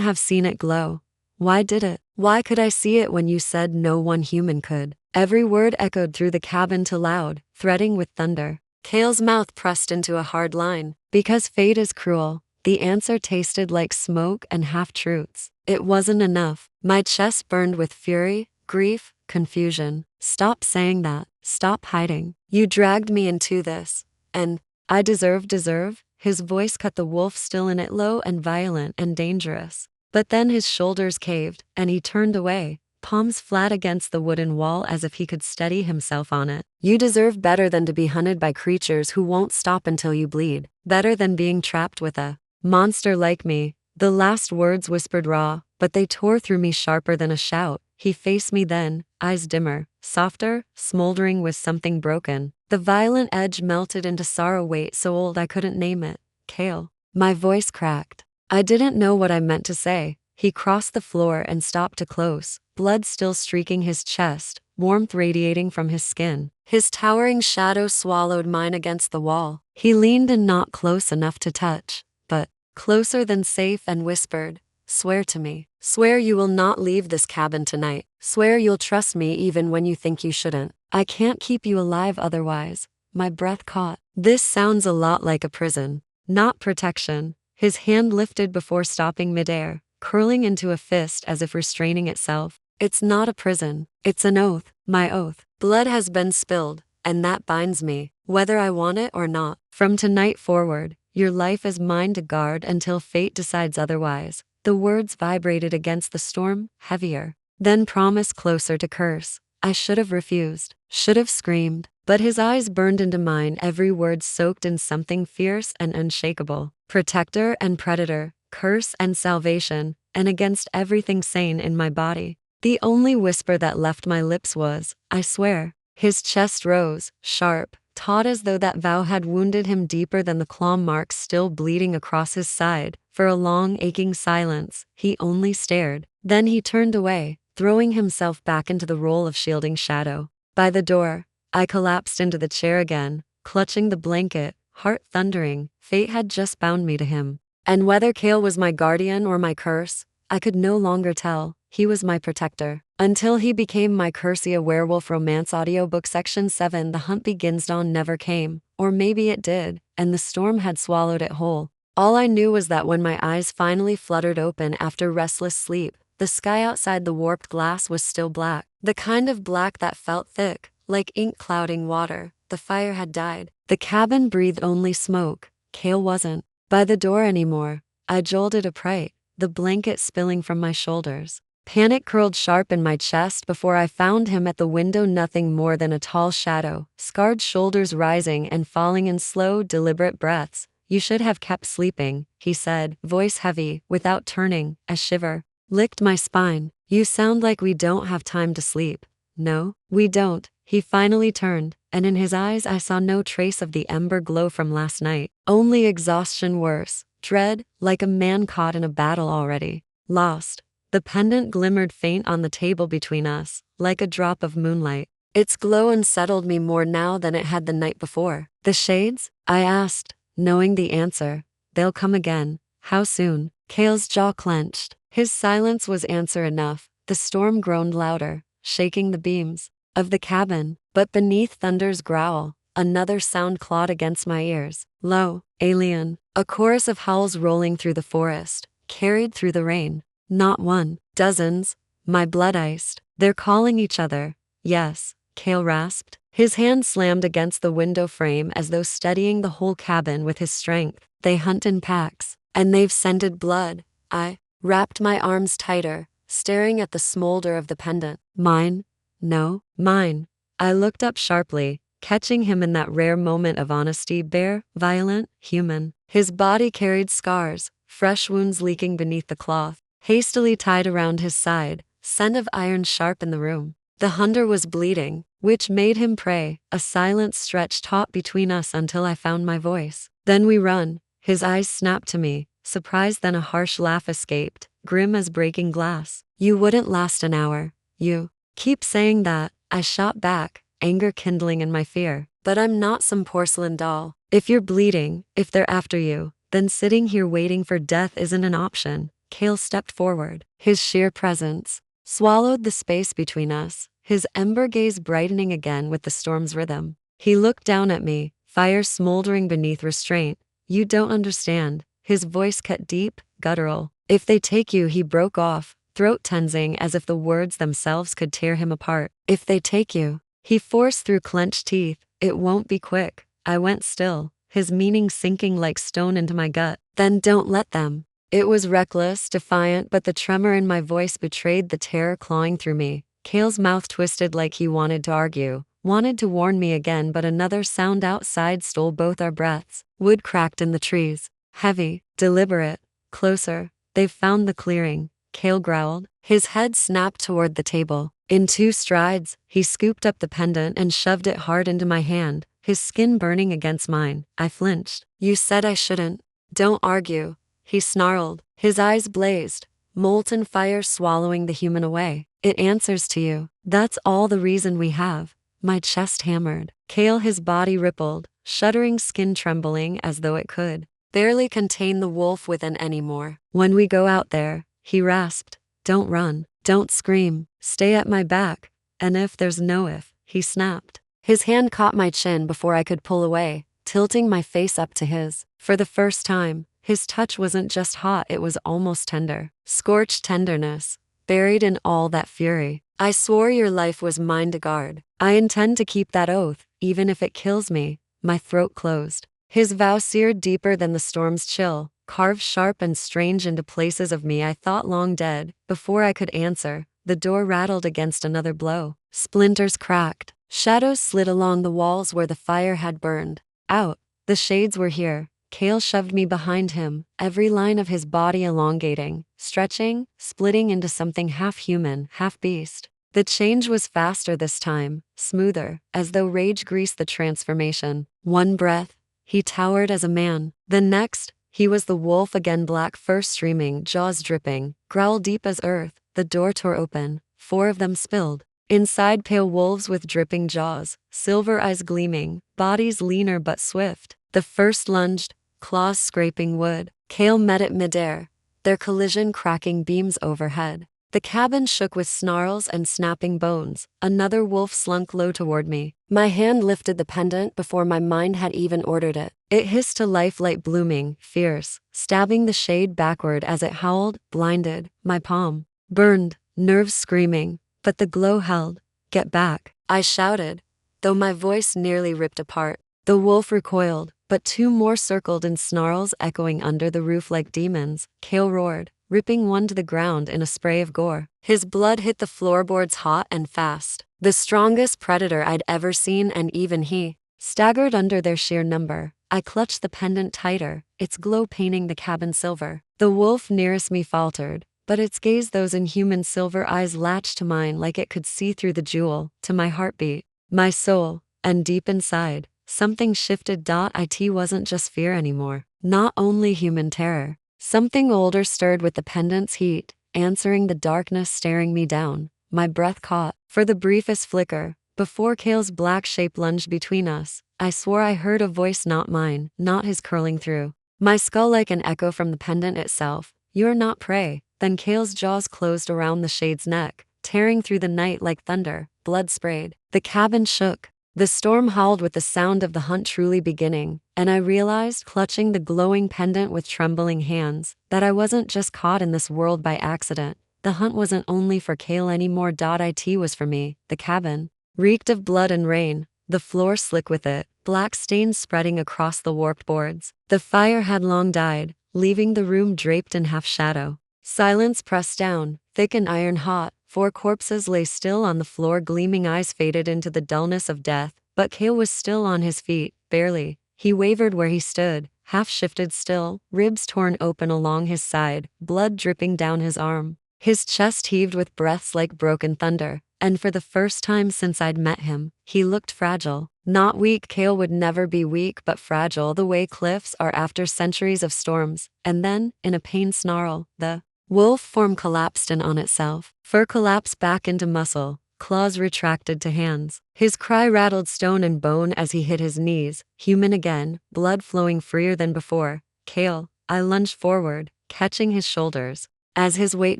have seen it glow. Why did it? Why could I see it when you said no one human could? Every word echoed through the cabin too loud, threading with thunder. Kale's mouth pressed into a hard line. Because fate is cruel. The answer tasted like smoke and half-truths. It wasn't enough. My chest burned with fury, grief, confusion. Stop saying that. Stop hiding. You dragged me into this. And I deserve? His voice cut the wolf still in it, low and violent and dangerous. But then his shoulders caved, and he turned away, palms flat against the wooden wall as if he could steady himself on it. You deserve better than to be hunted by creatures who won't stop until you bleed. Better than being trapped with a monster like me. The last words whispered raw, but they tore through me sharper than a shout. He faced me then, eyes dimmer, softer, smoldering with something broken. The violent edge melted into sorrow, weight so old I couldn't name it. Kale. My voice cracked. I didn't know what I meant to say. He crossed the floor and stopped too close, blood still streaking his chest, warmth radiating from his skin. His towering shadow swallowed mine against the wall. He leaned in, not close enough to touch, but closer than safe, and whispered, Swear to me. Swear you will not leave this cabin tonight. Swear you'll trust me even when you think you shouldn't. I can't keep you alive otherwise. My breath caught. This sounds a lot like a prison, not protection. His hand lifted before stopping midair, curling into a fist as if restraining itself. It's not a prison. It's an oath. My oath. Blood has been spilled, and that binds me, whether I want it or not. From tonight forward, your life is mine to guard until fate decides otherwise. The words vibrated against the storm, heavier. Then promise closer to curse. I should have refused, should have screamed, but his eyes burned into mine, every word soaked in something fierce and unshakable. Protector and predator, curse and salvation, and against everything sane in my body. The only whisper that left my lips was, I swear. His chest rose, sharp, taut, as though that vow had wounded him deeper than the claw marks still bleeding across his side. For a long, aching silence, he only stared. Then he turned away, throwing himself back into the role of shielding shadow. By the door, I collapsed into the chair again, clutching the blanket, heart thundering. Fate had just bound me to him. And whether Cale was my guardian or my curse, I could no longer tell. He was my protector. Until he became my curse. A Werewolf Romance Audiobook Section 7. The hunt begins. Dawn never came, or maybe it did, and the storm had swallowed it whole. All I knew was that when my eyes finally fluttered open after restless sleep, the sky outside the warped glass was still black. The kind of black that felt thick, like ink clouding water. The fire had died. The cabin breathed only smoke. Cale wasn't by the door anymore. I jolted upright, the blanket spilling from my shoulders. Panic curled sharp in my chest before I found him at the window, nothing more than a tall shadow, scarred shoulders rising and falling in slow, deliberate breaths. You should have kept sleeping, he said, voice heavy, without turning. A shiver licked my spine. You sound like we don't have time to sleep. No, we don't. He finally turned, and in his eyes I saw no trace of the ember glow from last night. Only exhaustion, worse, dread, like a man caught in a battle already lost. The pendant glimmered faint on the table between us, like a drop of moonlight. Its glow unsettled me more now than it had the night before. The shades? I asked, knowing the answer. They'll come again. How soon? Cale's jaw clenched. His silence was answer enough. The storm groaned louder, shaking the beams of the cabin, but beneath thunder's growl, another sound clawed against my ears. Low, alien, a chorus of howls rolling through the forest, carried through the rain. Not one, dozens. My blood iced. They're calling each other. Yes, Cale rasped. His hand slammed against the window frame as though steadying the whole cabin with his strength. They hunt in packs, and they've scented blood. I wrapped my arms tighter, staring at the smolder of the pendant. Mine? No, mine. I looked up sharply, catching him in that rare moment of honesty, bare, violent, human. His body carried scars, fresh wounds leaking beneath the cloth, hastily tied around his side, scent of iron sharp in the room. The hunter was bleeding, which made him prey. A silence stretched taut between us until I found my voice. Then we run. His eyes snapped to me, surprised, then a harsh laugh escaped, grim as breaking glass. You wouldn't last an hour. You keep saying that, I shot back, anger kindling in my fear. But I'm not some porcelain doll. If you're bleeding, if they're after you, then sitting here waiting for death isn't an option. Cale stepped forward. His sheer presence swallowed the space between us, his ember gaze brightening again with the storm's rhythm. He looked down at me, fire smoldering beneath restraint. You don't understand. His voice cut deep, guttural. If they take you, he broke off, throat tensing as if the words themselves could tear him apart. If they take you, he forced through clenched teeth. It won't be quick. I went still, his meaning sinking like stone into my gut. Then don't let them. It was reckless, defiant, but the tremor in my voice betrayed the terror clawing through me. Cale's mouth twisted like he wanted to argue, wanted to warn me again, but another sound outside stole both our breaths. Wood cracked in the trees. Heavy, deliberate. Closer. They've found the clearing, Cale growled. His head snapped toward the table. In 2 strides, he scooped up the pendant and shoved it hard into my hand, his skin burning against mine. I flinched. You said I shouldn't. Don't argue. He snarled. His eyes blazed, molten fire swallowing the human away. It answers to you. That's all the reason we have. My chest hammered. Cale, his body rippled, shuddering, skin trembling as though it could barely contain the wolf within anymore. When we go out there, he rasped. Don't run. Don't scream. Stay at my back. And if there's no if, he snapped. His hand caught my chin before I could pull away, tilting my face up to his. For the first time, his touch wasn't just hot, it was almost tender. Scorched tenderness, buried in all that fury. I swore your life was mine to guard. I intend to keep that oath, even if it kills me. My throat closed. His vow seared deeper than the storm's chill, carved sharp and strange into places of me I thought long dead. Before I could answer, the door rattled against another blow. Splinters cracked. Shadows slid along the walls where the fire had burned. Out. The shades were here. Cale shoved me behind him, every line of his body elongating, stretching, splitting into something half human, half beast. The change was faster this time, smoother, as though rage greased the transformation. One breath, he towered as a man. The next, he was the wolf again, black fur streaming, jaws dripping, growl deep as earth. The door tore open. 4 of them spilled. Inside, pale wolves with dripping jaws, silver eyes gleaming, bodies leaner but swift. The first lunged, claws scraping wood. Cale met it midair, their collision cracking beams overhead. The cabin shook with snarls and snapping bones. Another wolf slunk low toward me. My hand lifted the pendant before my mind had even ordered it. It hissed to life, light blooming, fierce, stabbing the shade backward as it howled, blinded. My palm burned, nerves screaming, but the glow held. Get back, I shouted, though my voice nearly ripped apart. The wolf recoiled, but 2 more circled in snarls, echoing under the roof like demons. Cale roared, ripping one to the ground in a spray of gore. His blood hit the floorboards hot and fast. The strongest predator I'd ever seen, and even he staggered under their sheer number. I clutched the pendant tighter, its glow painting the cabin silver. The wolf nearest me faltered, but its gaze, those inhuman silver eyes, latched to mine like it could see through the jewel, to my heartbeat, my soul, and deep inside, something shifted. It wasn't just fear anymore, not only human terror. Something older stirred with the pendant's heat, answering the darkness staring me down. My breath caught. For the briefest flicker, before Cale's black shape lunged between us, I swore I heard a voice, not mine, not his, curling through my skull like an echo from the pendant itself. You're not prey. Then Cale's jaws closed around the shade's neck, tearing through the night like thunder. Blood sprayed. The cabin shook. The storm howled with the sound of the hunt truly beginning, and I realized, clutching the glowing pendant with trembling hands, that I wasn't just caught in this world by accident. The hunt wasn't only for Cale anymore. It was for me. The cabin reeked of blood and rain, the floor slick with it, black stains spreading across the warped boards. The fire had long died, leaving the room draped in half shadow. Silence pressed down, thick and iron hot. 4 corpses lay still on the floor, gleaming eyes faded into the dullness of death. But Cale was still on his feet, barely. He wavered where he stood, half shifted still, ribs torn open along his side, blood dripping down his arm. His chest heaved with breaths like broken thunder, and for the first time since I'd met him, he looked fragile. Not weak. Cale would never be weak, but fragile, the way cliffs are after centuries of storms. And then, in a pained snarl, the wolf form collapsed in on itself. Fur collapsed back into muscle, claws retracted to hands. His cry rattled stone and bone as he hit his knees, human again, blood flowing freer than before. Cale, I lunged forward, catching his shoulders. As his weight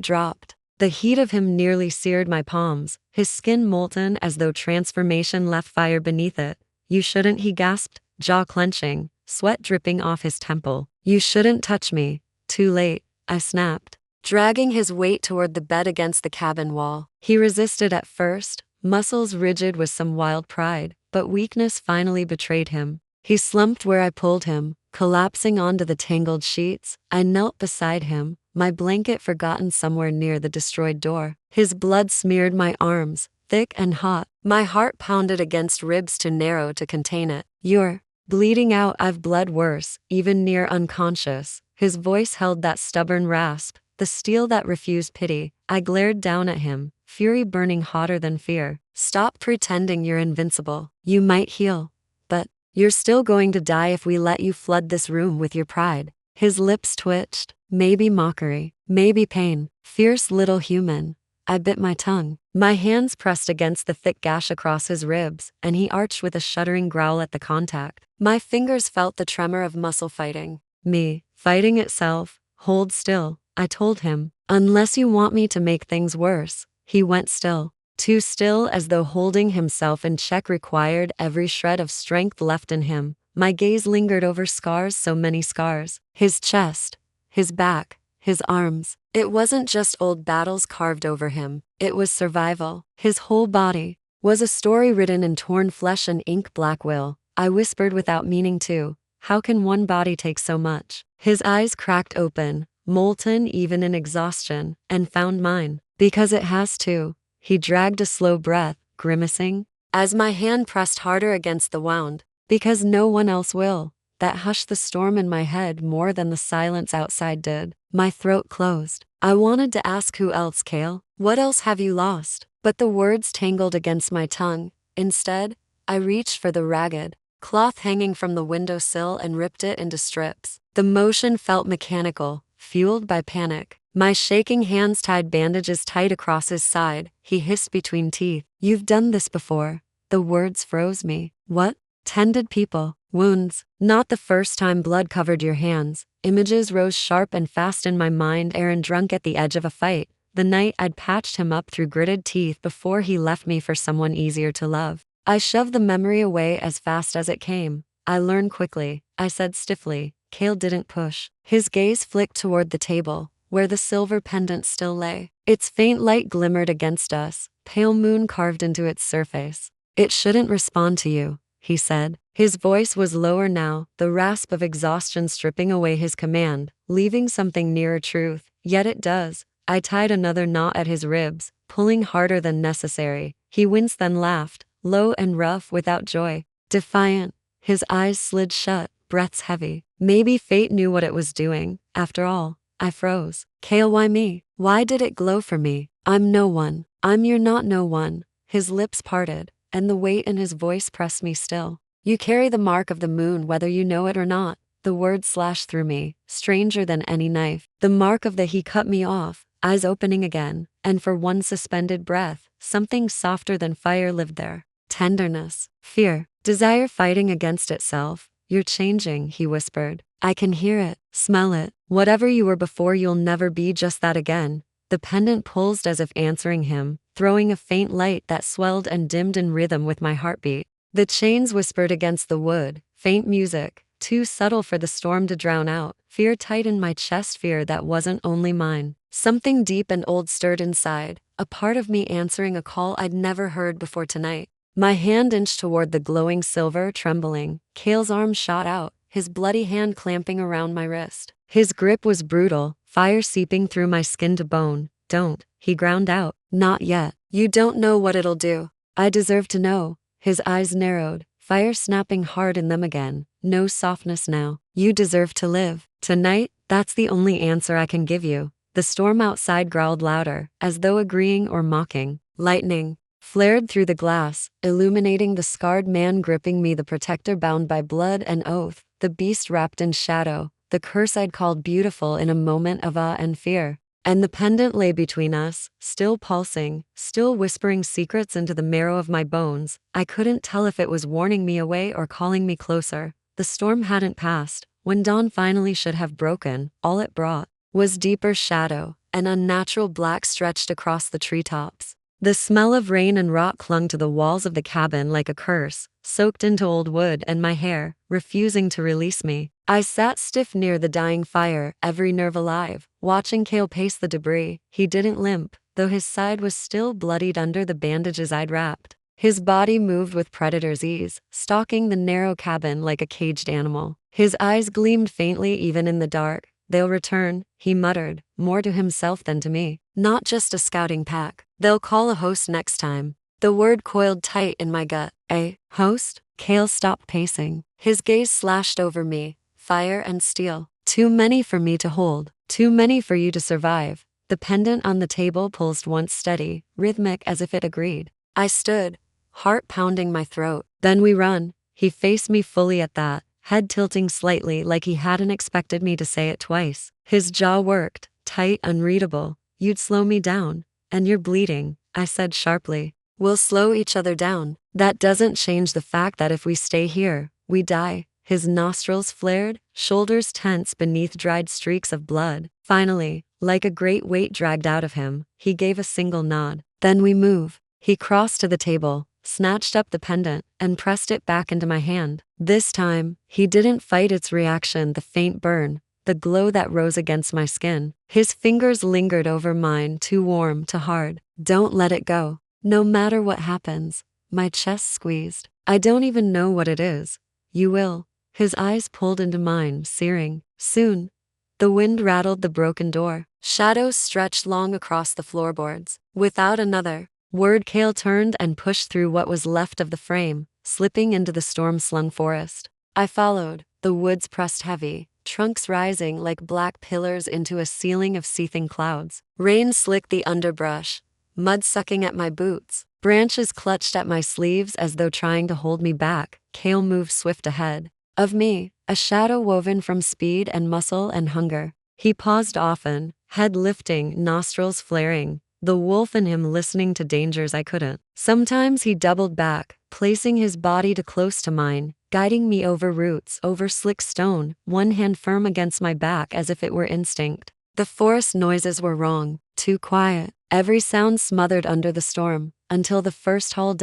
dropped, the heat of him nearly seared my palms, his skin molten as though transformation left fire beneath it. You shouldn't, he gasped, jaw clenching, sweat dripping off his temple. You shouldn't touch me. Too late, I snapped, dragging his weight toward the bed against the cabin wall. He resisted at first, muscles rigid with some wild pride, but weakness finally betrayed him. He slumped where I pulled him, collapsing onto the tangled sheets. I knelt beside him, my blanket forgotten somewhere near the destroyed door. His blood smeared my arms, thick and hot. My heart pounded against ribs too narrow to contain it. You're bleeding out. I've bled worse, even near unconscious. His voice held that stubborn rasp, the steel that refused pity. I glared down at him, fury burning hotter than fear. Stop pretending you're invincible. You might heal, but you're still going to die if we let you flood this room with your pride. His lips twitched, maybe mockery, maybe pain. Fierce little human. I bit my tongue. My hands pressed against the thick gash across his ribs, and he arched with a shuddering growl at the contact. My fingers felt the tremor of muscle fighting. Me, fighting itself. Hold still, I told him, Unless you want me to make things worse. He went still. Too still, as though holding himself in check required every shred of strength left in him. My gaze lingered over scars, so many scars. His chest, his back, his arms. It wasn't just old battles carved over him. It was survival. His whole body was a story written in torn flesh and ink black will. I whispered without meaning to. How can one body take so much? His eyes cracked open, molten even in exhaustion, and found mine. Because it has to. He dragged a slow breath, grimacing, as my hand pressed harder against the wound. Because no one else will. That hushed the storm in my head more than the silence outside did. My throat closed. I wanted to ask who else, Kale? What else have you lost? But the words tangled against my tongue. Instead, I reached for the ragged cloth hanging from the windowsill and ripped it into strips. The motion felt mechanical, fueled by panic. My shaking hands tied bandages tight across his side. He hissed between teeth. You've done this before. The words froze me. What? Tended people. Wounds. Not the first time blood covered your hands. Images rose sharp and fast in my mind. Aaron drunk at the edge of a fight. The night I'd patched him up through gritted teeth before he left me for someone easier to love. I shoved the memory away as fast as it came. I learned quickly, I said stiffly. Kale didn't push. His gaze flicked toward the table, where the silver pendant still lay. Its faint light glimmered against us, pale moon carved into its surface. It shouldn't respond to you, he said. His voice was lower now, the rasp of exhaustion stripping away his command, leaving something nearer truth. Yet it does. I tied another knot at his ribs, pulling harder than necessary. He winced then laughed, low and rough without joy. Defiant. His eyes slid shut, breaths heavy. Maybe fate knew what it was doing. After all, I froze. Kale, why me? Why did it glow for me? I'm no one. You're not no one. His lips parted, and the weight in his voice pressed me still. You carry the mark of the moon whether you know it or not. The words slashed through me, stranger than any knife. The mark of the he cut me off, eyes opening again, and for one suspended breath, something softer than fire lived there. Tenderness, fear, desire fighting against itself. You're changing, he whispered. I can hear it, smell it. Whatever you were before, you'll never be just that again. The pendant pulsed as if answering him, throwing a faint light that swelled and dimmed in rhythm with my heartbeat. The chains whispered against the wood, faint music, too subtle for the storm to drown out. Fear tightened my chest, fear that wasn't only mine. Something deep and old stirred inside, a part of me answering a call I'd never heard before tonight. My hand inched toward the glowing silver, trembling. Kale's arm shot out, his bloody hand clamping around my wrist. His grip was brutal, fire seeping through my skin to bone. Don't, he ground out. Not yet. You don't know what it'll do. I deserve to know. His eyes narrowed, fire snapping hard in them again. No softness now. You deserve to live. Tonight, that's the only answer I can give you. The storm outside growled louder, as though agreeing or mocking. Lightning flared through the glass, illuminating the scarred man gripping me, the protector bound by blood and oath, the beast wrapped in shadow, the curse I'd called beautiful in a moment of awe and fear. And the pendant lay between us, still pulsing, still whispering secrets into the marrow of my bones. I couldn't tell if it was warning me away or calling me closer. The storm hadn't passed. When dawn finally should have broken, all it brought was deeper shadow. An unnatural black stretched across the treetops. The smell of rain and rot clung to the walls of the cabin like a curse, soaked into old wood and my hair, refusing to release me. I sat stiff near the dying fire, every nerve alive, watching Kale pace the debris. He didn't limp, though his side was still bloodied under the bandages I'd wrapped. His body moved with predator's ease, stalking the narrow cabin like a caged animal. His eyes gleamed faintly even in the dark. They'll return, he muttered, more to himself than to me. Not just a scouting pack. They'll call a host next time. The word coiled tight in my gut. A host? Kale stopped pacing. His gaze slashed over me, fire and steel. Too many for me to hold. Too many for you to survive. The pendant on the table pulsed once steady, rhythmic as if it agreed. I stood, heart pounding my throat. Then we run. He faced me fully at that, head tilting slightly like he hadn't expected me to say it twice. His jaw worked, tight, unreadable. You'd slow me down. And you're bleeding, I said sharply. We'll slow each other down. That doesn't change the fact that if we stay here, we die. His nostrils flared, shoulders tense beneath dried streaks of blood. Finally, Like a great weight dragged out of him, he gave a single nod. Then we move. He crossed to the table, snatched up the pendant, and pressed it back into my hand. This time, he didn't fight its reaction, the faint burn, the glow that rose against my skin. His fingers lingered over mine, too warm, too hard. Don't let it go. No matter what happens. My chest squeezed. I don't even know what it is. You will. His eyes pulled into mine, searing. Soon. The wind rattled the broken door. Shadows stretched long across the floorboards. Without another word, Cale turned and pushed through what was left of the frame, slipping into the storm-slung forest. I followed. The woods pressed heavy, trunks rising like black pillars into a ceiling of seething clouds. Rain slicked the underbrush, mud sucking at my boots. Branches clutched at my sleeves as though trying to hold me back. Cale moved swift ahead of me, a shadow woven from speed and muscle and hunger. He paused often, head lifting, nostrils flaring, the wolf in him listening to dangers I couldn't. Sometimes he doubled back, placing his body too close to mine, guiding me over roots, over slick stone, one hand firm against my back as if it were instinct. The forest noises were wrong, too quiet, every sound smothered under the storm, until the first halt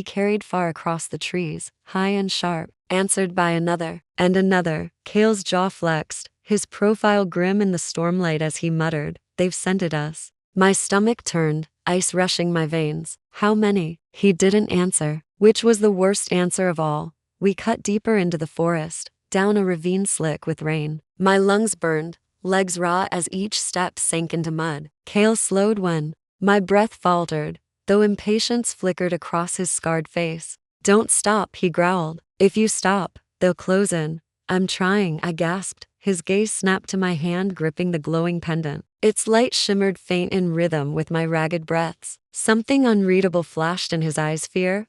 carried far across the trees, high and sharp, answered by another, and another. Cale's jaw flexed, his profile grim in the stormlight as he muttered, "They've scented us." My stomach turned, ice rushing my veins. How many? He didn't answer. Which was the worst answer of all? We cut deeper into the forest, down a ravine slick with rain. My lungs burned, legs raw as each step sank into mud. Cale slowed when my breath faltered, though impatience flickered across his scarred face. "Don't stop," he growled. "If you stop, they'll close in." "I'm trying," I gasped. His gaze snapped to my hand gripping the glowing pendant. Its light shimmered faint in rhythm with my ragged breaths. Something unreadable flashed in his eyes, fear,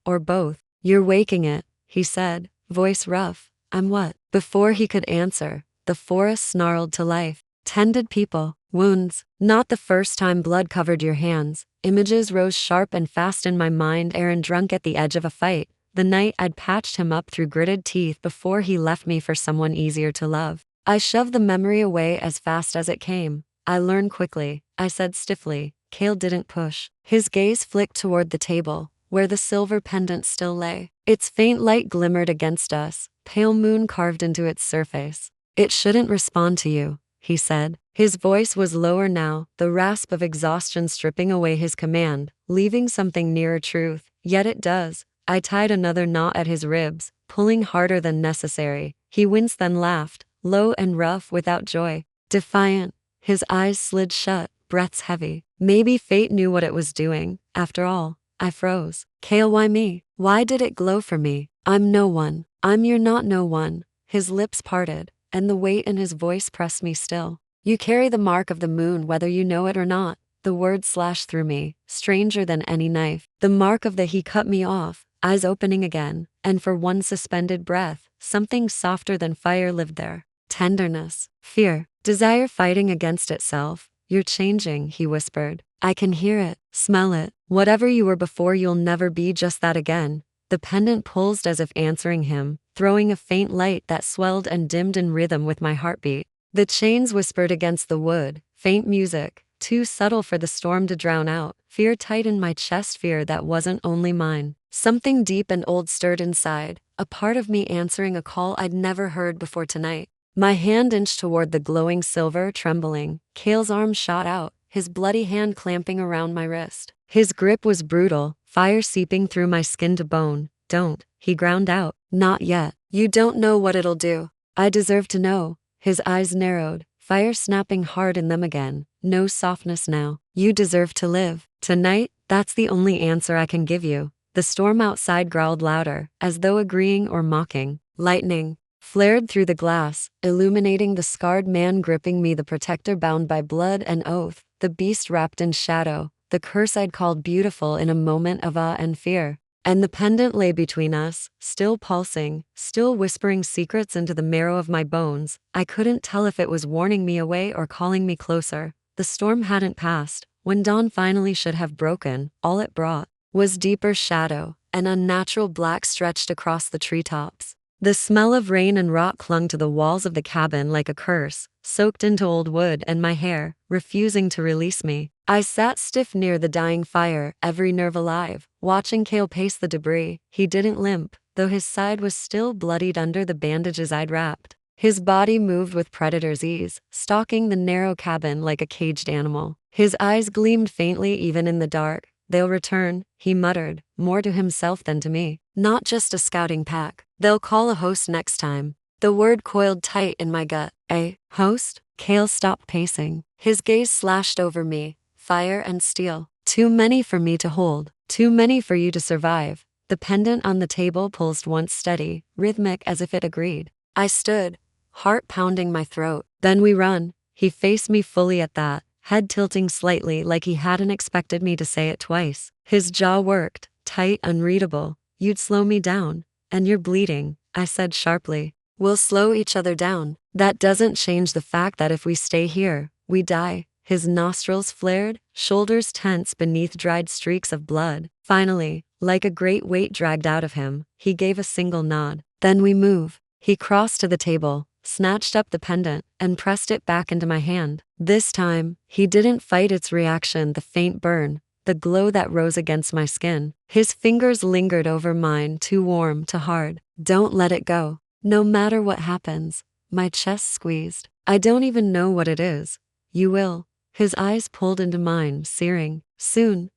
or both. "You're waking it," he said, voice rough. "I'm what?" Before he could answer, the forest snarled to life. Tended people, wounds, not the first time blood covered your hands. Images rose sharp and fast in my mind. Aaron drunk at the edge of a fight, the night I'd patched him up through gritted teeth before he left me for someone easier to love. I shoved the memory away as fast as it came. "I learned quickly," I said stiffly. Cale didn't push. His gaze flicked toward the table, where the silver pendant still lay. Its faint light glimmered against us, pale moon carved into its surface. "It shouldn't respond to you," he said. His voice was lower now, the rasp of exhaustion stripping away his command, leaving something nearer truth. "Yet it does." I tied another knot at his ribs, pulling harder than necessary. He winced then laughed, low and rough without joy. Defiant. His eyes slid shut, breaths heavy. Maybe fate knew what it was doing, after all. I froze. "Cale, why me? Why did it glow for me? I'm no one. You're not no one." His lips parted, and the weight in his voice pressed me still. "You carry the mark of the moon whether you know it or not." The word slashed through me, stranger than any knife. The mark of the he cut me off, eyes opening again, and for one suspended breath, something softer than fire lived there. Tenderness, fear, desire fighting against itself. "You're changing," he whispered. "I can hear it, smell it. Whatever you were before, you'll never be just that again." The pendant pulsed as if answering him, throwing a faint light that swelled and dimmed in rhythm with my heartbeat. The chains whispered against the wood, faint music, too subtle for the storm to drown out. Fear tightened my chest, fear that wasn't only mine. Something deep and old stirred inside, a part of me answering a call I'd never heard before tonight. My hand inched toward the glowing silver, trembling. Cale's arm shot out, his bloody hand clamping around my wrist. His grip was brutal, fire seeping through my skin to bone. "Don't," he ground out. "Not yet. You don't know what it'll do." "I deserve to know." His eyes narrowed, fire snapping hard in them again. No softness now. "You deserve to live. Tonight, that's the only answer I can give you." The storm outside growled louder, as though agreeing or mocking. Lightning flared through the glass, illuminating the scarred man gripping me, the protector bound by blood and oath, the beast wrapped in shadow, the curse I'd called beautiful in a moment of awe and fear. And the pendant lay between us, still pulsing, still whispering secrets into the marrow of my bones. I couldn't tell if it was warning me away or calling me closer. The storm hadn't passed. When dawn finally should have broken, all it brought was deeper shadow. An unnatural black stretched across the treetops. The smell of rain and rot clung to the walls of the cabin like a curse, soaked into old wood and my hair, refusing to release me. I sat stiff near the dying fire, every nerve alive, watching Kale pace the debris. He didn't limp, though his side was still bloodied under the bandages I'd wrapped. His body moved with predator's ease, stalking the narrow cabin like a caged animal. His eyes gleamed faintly even in the dark. They'll return, he muttered, more to himself than to me. Not just a scouting pack. They'll call a host next time. The word coiled tight in my gut. A host? Kale stopped pacing. His gaze slashed over me, fire and steel. Too many for me to hold. Too many for you to survive. The pendant on the table pulsed once steady, rhythmic as if it agreed. I stood, heart pounding my throat. Then we run. He faced me fully at that, head tilting slightly like he hadn't expected me to say it twice. His jaw worked, tight, unreadable. You'd slow me down. And you're bleeding, I said sharply. We'll slow each other down. That doesn't change the fact that if we stay here, we die. His nostrils flared, shoulders tense beneath dried streaks of blood. Finally, like a great weight dragged out of him, he gave a single nod. Then we move. He crossed to the table, snatched up the pendant, and pressed it back into my hand. This time, he didn't fight its reaction, the faint burn, the glow that rose against my skin. His fingers lingered over mine, too warm, too hard. Don't let it go. No matter what happens. My chest squeezed. I don't even know what it is. You will. His eyes pulled into mine, searing. Soon.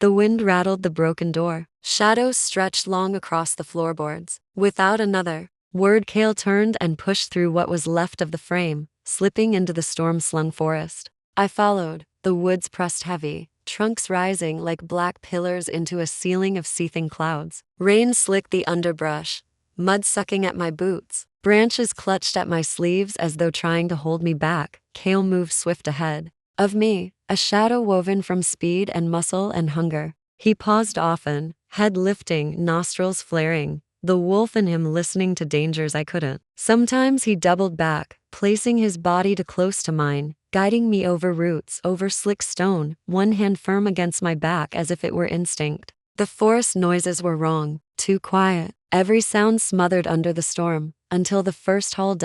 The wind rattled the broken door. Shadows stretched long across the floorboards. Without another word, Kale turned and pushed through what was left of the frame, slipping into the storm-slung forest. I followed. The woods pressed heavy, trunks rising like black pillars into a ceiling of seething clouds. Rain slicked the underbrush, mud sucking at my boots. Branches clutched at my sleeves as though trying to hold me back. Kale moved swift ahead of me, a shadow woven from speed and muscle and hunger. He paused often, head lifting, nostrils flaring, the wolf in him listening to dangers I couldn't. Sometimes he doubled back, placing his body too close to mine, guiding me over roots, over slick stone, one hand firm against my back as if it were instinct. The forest noises were wrong, too quiet, every sound smothered under the storm, until the first halt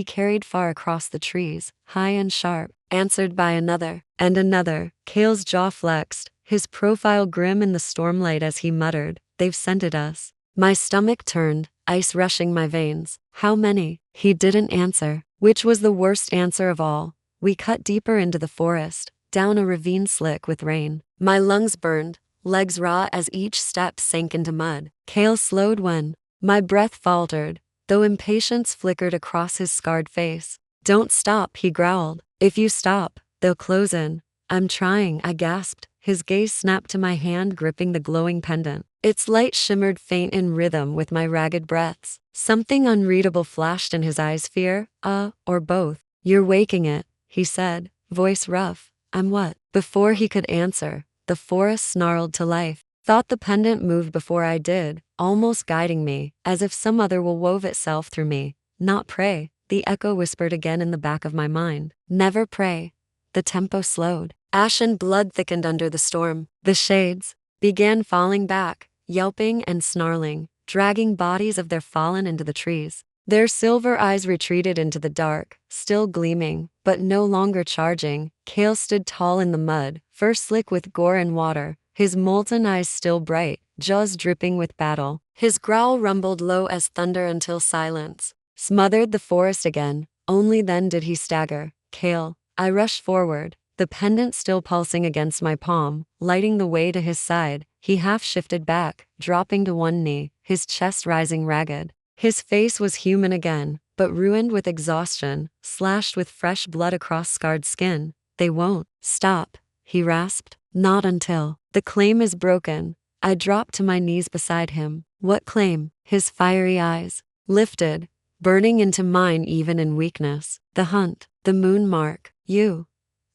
carried far across the trees, high and sharp, answered by another, and another. Kale's jaw flexed, his profile grim in the stormlight as he muttered, "They've scented us." My stomach turned, ice rushing my veins. How many? He didn't answer, which was the worst answer of all. We cut deeper into the forest, down a ravine slick with rain. My lungs burned, legs raw as each step sank into mud. Kale slowed when my breath faltered, though impatience flickered across his scarred face. "Don't stop," he growled. "If you stop, they'll close in." "I'm trying," I gasped. His gaze snapped to my hand gripping the glowing pendant. Its light shimmered faint in rhythm with my ragged breaths. Something unreadable flashed in his eyes, fear, or both. "You're waking it," he said, voice rough. "I'm what?" Before he could answer, the forest snarled to life. Thought the pendant moved before I did, almost guiding me, as if some other will wove itself through me. "Not pray," the echo whispered again in the back of my mind. "Never pray." The tempo slowed. Ashen blood thickened under the storm. The shades began falling back, yelping and snarling, dragging bodies of their fallen into the trees. Their silver eyes retreated into the dark, still gleaming, but no longer charging. Kale stood tall in the mud, fur slick with gore and water, his molten eyes still bright, jaws dripping with battle. His growl rumbled low as thunder until silence smothered the forest again. Only then did he stagger. "Kale." I rushed forward, the pendant still pulsing against my palm, lighting the way to his side. He half shifted back, dropping to one knee, his chest rising ragged. His face was human again, but ruined with exhaustion, slashed with fresh blood across scarred skin. "They won't stop," he rasped. "Not until the claim is broken." I dropped to my knees beside him. "What claim?" His fiery eyes lifted, burning into mine even in weakness. "The hunt, the moon mark, you."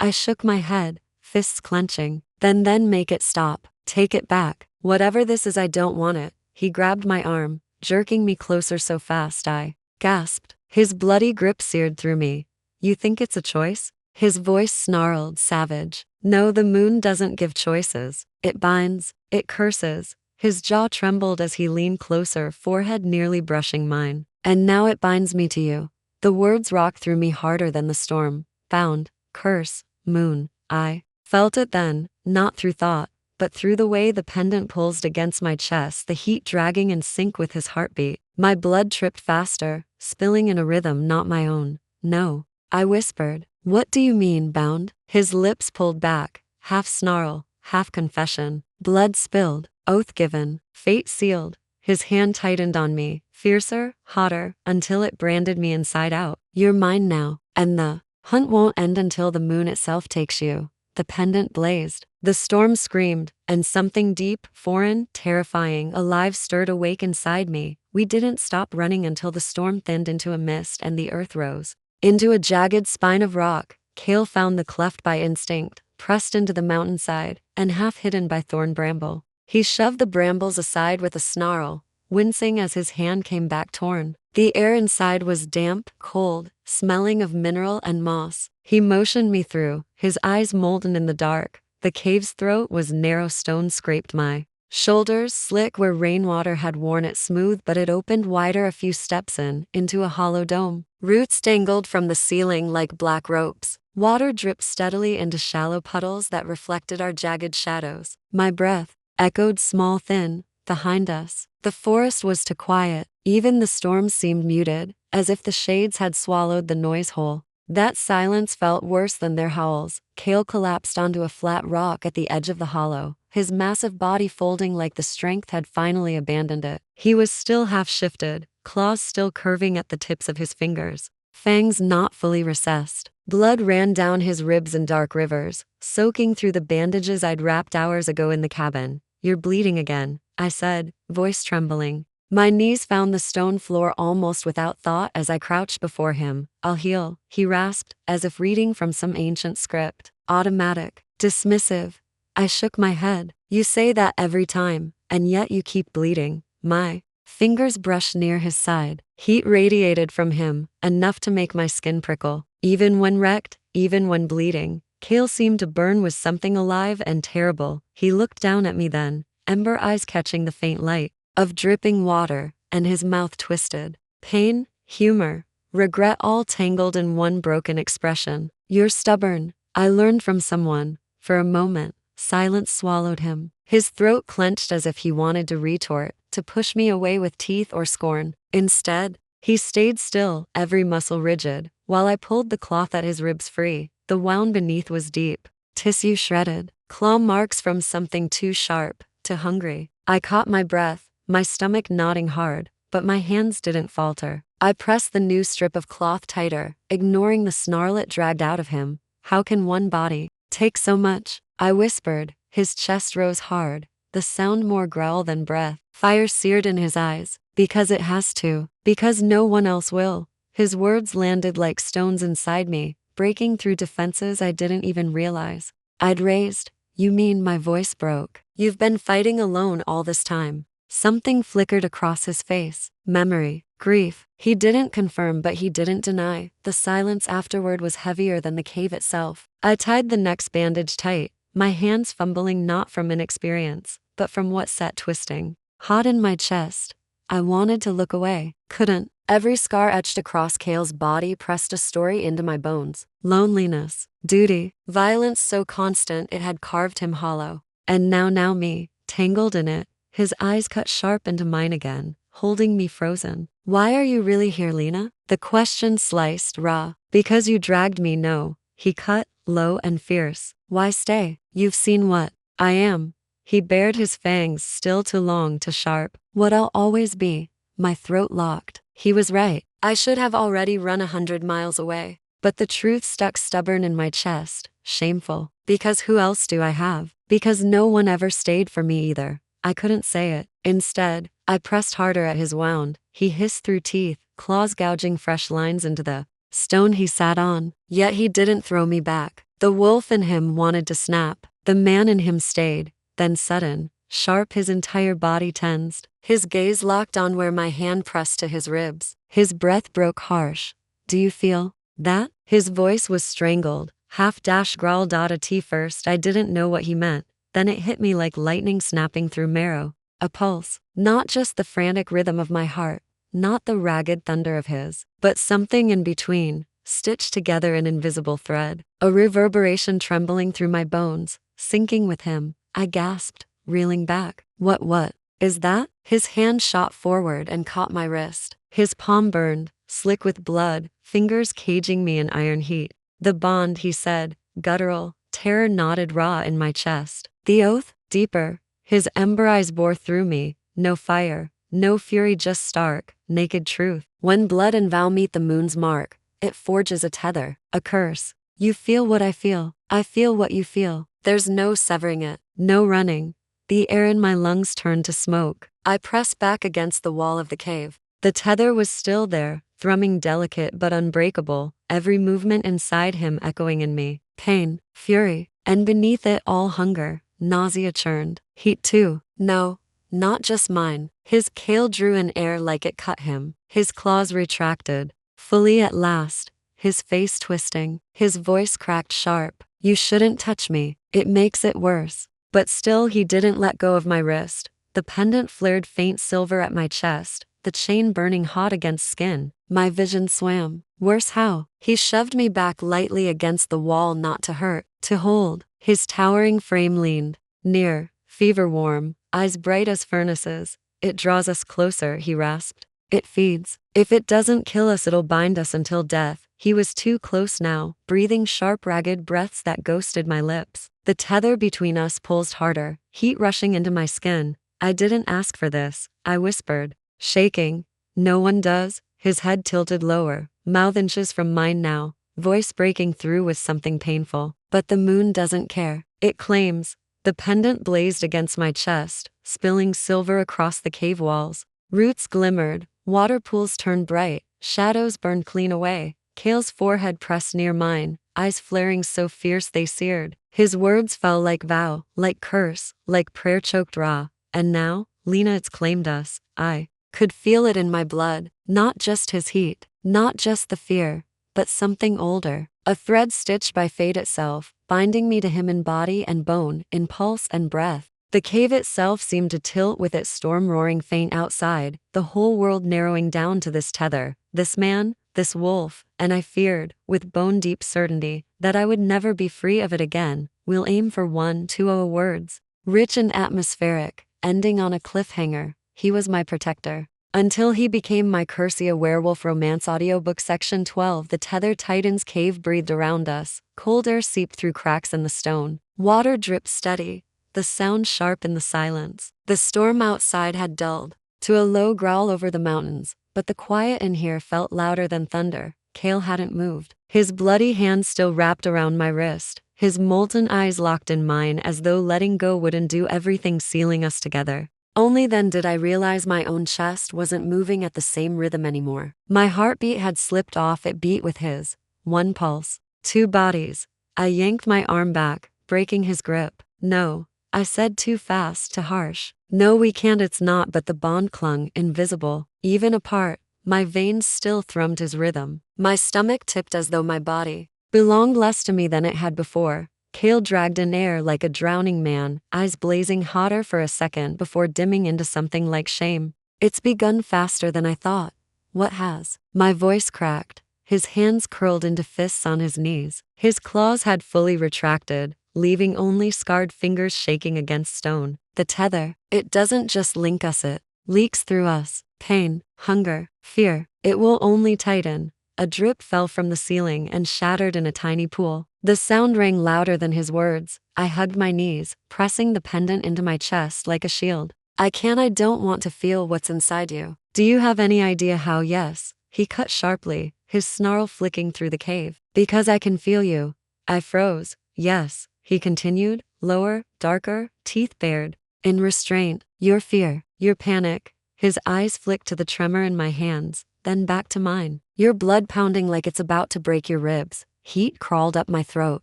I shook my head, fists clenching. Then make it stop. Take it back. Whatever this is, I don't want it." He grabbed my arm, jerking me closer so fast I gasped. His bloody grip seared through me. "You think it's a choice?" His voice snarled, savage. "No, the moon doesn't give choices. It binds, it curses." His jaw trembled as he leaned closer, forehead nearly brushing mine. and now it binds me to you. The words rocked through me harder than the storm. Bound, curse, moon. I felt it then, not through thought, but through the way the pendant pulsed against my chest, the heat dragging in sync with his heartbeat. My blood tripped faster, spilling in a rhythm not my own. No, I whispered. What do you mean, bound? His lips pulled back, half snarl, half confession. Blood spilled, oath given, fate sealed. His hand tightened on me, fiercer, hotter, until it branded me inside out. You're mine now, and the hunt won't end until the moon itself takes you. The pendant blazed. The storm screamed, and something deep, foreign, terrifying, alive stirred awake inside me. We didn't stop running until the storm thinned into a mist and the earth rose into a jagged spine of rock. Cale found the cleft by instinct, pressed into the mountainside, and half hidden by thorn bramble. He shoved the brambles aside with a snarl, wincing as his hand came back torn. The air inside was damp, cold, smelling of mineral and moss. He motioned me through, his eyes molten in the dark. The cave's throat was narrow, stone scraped my shoulders, slick where rainwater had worn it smooth, but it opened wider a few steps into a hollow dome. Roots dangled from the ceiling like black ropes. Water dripped steadily into shallow puddles that reflected our jagged shadows. My breath echoed small, thin, behind us. The forest was too quiet. Even the storm seemed muted, as if the shades had swallowed the noise whole. That silence felt worse than their howls. Cale collapsed onto a flat rock at the edge of the hollow, his massive body folding like the strength had finally abandoned it. He was still half-shifted, claws still curving at the tips of his fingers, fangs not fully recessed. Blood ran down his ribs in dark rivers, soaking through the bandages I'd wrapped hours ago in the cabin. You're bleeding again, I said, voice trembling. My knees found the stone floor almost without thought as I crouched before him. I'll heal, he rasped, as if reading from some ancient script. Automatic, dismissive. I shook my head. You say that every time, and yet you keep bleeding. My fingers brushed near his side. Heat radiated from him, enough to make my skin prickle. Even when wrecked, even when bleeding, Cale seemed to burn with something alive and terrible. He looked down at me then, ember eyes catching the faint light of dripping water, and his mouth twisted. Pain, humor, regret all tangled in one broken expression. You're stubborn, I learned from someone. For a moment, silence swallowed him. His throat clenched as if he wanted to retort, to push me away with teeth or scorn. Instead, he stayed still, every muscle rigid, while I pulled the cloth at his ribs free. The wound beneath was deep, tissue shredded, claw marks from something too sharp, too hungry. I caught my breath, my stomach knotting hard, but my hands didn't falter. I pressed the new strip of cloth tighter, ignoring the snarl it dragged out of him. How can one body take so much? I whispered. His chest rose hard, the sound more growl than breath. Fire seared in his eyes. Because it has to. Because no one else will. His words landed like stones inside me, breaking through defenses I didn't even realize I'd raised. You mean? My voice broke. You've been fighting alone all this time. Something flickered across his face. Memory. Grief. He didn't confirm, but he didn't deny. The silence afterward was heavier than the cave itself. I tied the next bandage tight, my hands fumbling not from inexperience, but from what sat twisting hot in my chest. I wanted to look away, couldn't. Every scar etched across Cale's body pressed a story into my bones. Loneliness, duty, violence so constant it had carved him hollow. And now me, tangled in it. His eyes cut sharp into mine again, holding me frozen. Why are you really here, Lena? The question sliced raw. Because you dragged me, no. He cut, low and fierce. Why stay? You've seen what I am. He bared his fangs, still too long, too sharp. What I'll always be. My throat locked. He was right. I should have already run 100 miles away. But the truth stuck stubborn in my chest, shameful. Because who else do I have? Because no one ever stayed for me either. I couldn't say it. Instead, I pressed harder at his wound. He hissed through teeth, claws gouging fresh lines into the stone he sat on. Yet he didn't throw me back. The wolf in him wanted to snap. The man in him stayed. Then sudden, sharp, his entire body tensed. His gaze locked on where my hand pressed to his ribs. His breath broke harsh. Do you feel that? His voice was strangled. Half growled out a T first. I didn't know what he meant. Then it hit me like lightning snapping through marrow. A pulse. Not just the frantic rhythm of my heart, not the ragged thunder of his, but something in between, stitched together in invisible thread. A reverberation trembling through my bones, sinking with him. I gasped, reeling back. What is that? His hand shot forward and caught my wrist. His palm burned, slick with blood, fingers caging me in iron heat. The bond, he said, guttural. Terror knotted raw in my chest. The oath? Deeper. His ember eyes bore through me. No fire, no fury, just stark, naked truth. When blood and vow meet the moon's mark, it forges a tether, a curse. You feel what I feel. I feel what you feel. There's no severing it, no running. The air in my lungs turned to smoke. I pressed back against the wall of the cave. The tether was still there, thrumming delicate but unbreakable, every movement inside him echoing in me. Pain, fury, and beneath it all hunger, nausea churned. Heat too. No, not just mine. His kale drew in air like it cut him. His claws retracted, fully at last, his face twisting. His voice cracked sharp. You shouldn't touch me. It makes it worse. But still he didn't let go of my wrist. The pendant flared faint silver at my chest, the chain burning hot against skin. My vision swam. Worse how? He shoved me back lightly against the wall, not to hurt, to hold. His towering frame leaned, near, fever warm, eyes bright as furnaces. It draws us closer, he rasped. It feeds. If it doesn't kill us, it'll bind us until death. He was too close now, breathing sharp, ragged breaths that ghosted my lips. The tether between us pulsed harder, heat rushing into my skin. I didn't ask for this, I whispered, shaking. No one does. His head tilted lower, mouth inches from mine now, voice breaking through with something painful. But the moon doesn't care. It claims. The pendant blazed against my chest, spilling silver across the cave walls. Roots glimmered, water pools turned bright, shadows burned clean away. Kale's forehead pressed near mine, eyes flaring so fierce they seared. His words fell like vow, like curse, like prayer choked raw. And now, Lena, it's claimed us. I could feel it in my blood. Not just his heat, not just the fear, but something older. A thread stitched by fate itself, binding me to him in body and bone, in pulse and breath. The cave itself seemed to tilt with its storm roaring faint outside, the whole world narrowing down to this tether, this man, this wolf, and I feared, with bone-deep certainty, that I would never be free of it again. We'll aim for 1-2 words. Rich and atmospheric, ending on a cliffhanger. He was my protector. Until he became my curse. A Werewolf Romance Audiobook Section 12. The Tether Titan's cave breathed around us. Cold air seeped through cracks in the stone. Water dripped steady, the sound sharp in the silence. The storm outside had dulled to a low growl over the mountains, but the quiet in here felt louder than thunder. Kale hadn't moved. His bloody hand still wrapped around my wrist, his molten eyes locked in mine as though letting go would undo everything sealing us together. Only then did I realize my own chest wasn't moving at the same rhythm anymore. My heartbeat had slipped off, it beat with his. One pulse, two bodies. I yanked my arm back, breaking his grip. No, I said, too fast, too harsh. No, we can't, it's not, but the bond clung, invisible, even apart. My veins still thrummed his rhythm. My stomach tipped as though my body belonged less to me than it had before. Kale dragged in air like a drowning man, eyes blazing hotter for a second before dimming into something like shame. It's begun faster than I thought. What has? My voice cracked. His hands curled into fists on his knees. His claws had fully retracted, leaving only scarred fingers shaking against stone. The tether, it doesn't just link us, it leaks through us. Pain, hunger, fear. It will only tighten. A drip fell from the ceiling and shattered in a tiny pool. The sound rang louder than his words. I hugged my knees, pressing the pendant into my chest like a shield. I don't want to feel what's inside you. Do you have any idea how? Yes, he cut sharply, his snarl flicking through the cave. Because I can feel you. I froze. Yes, he continued, lower, darker, teeth bared. In restraint, your fear, your panic. His eyes flicked to the tremor in my hands, then back to mine. Your blood pounding like it's about to break your ribs. Heat crawled up my throat.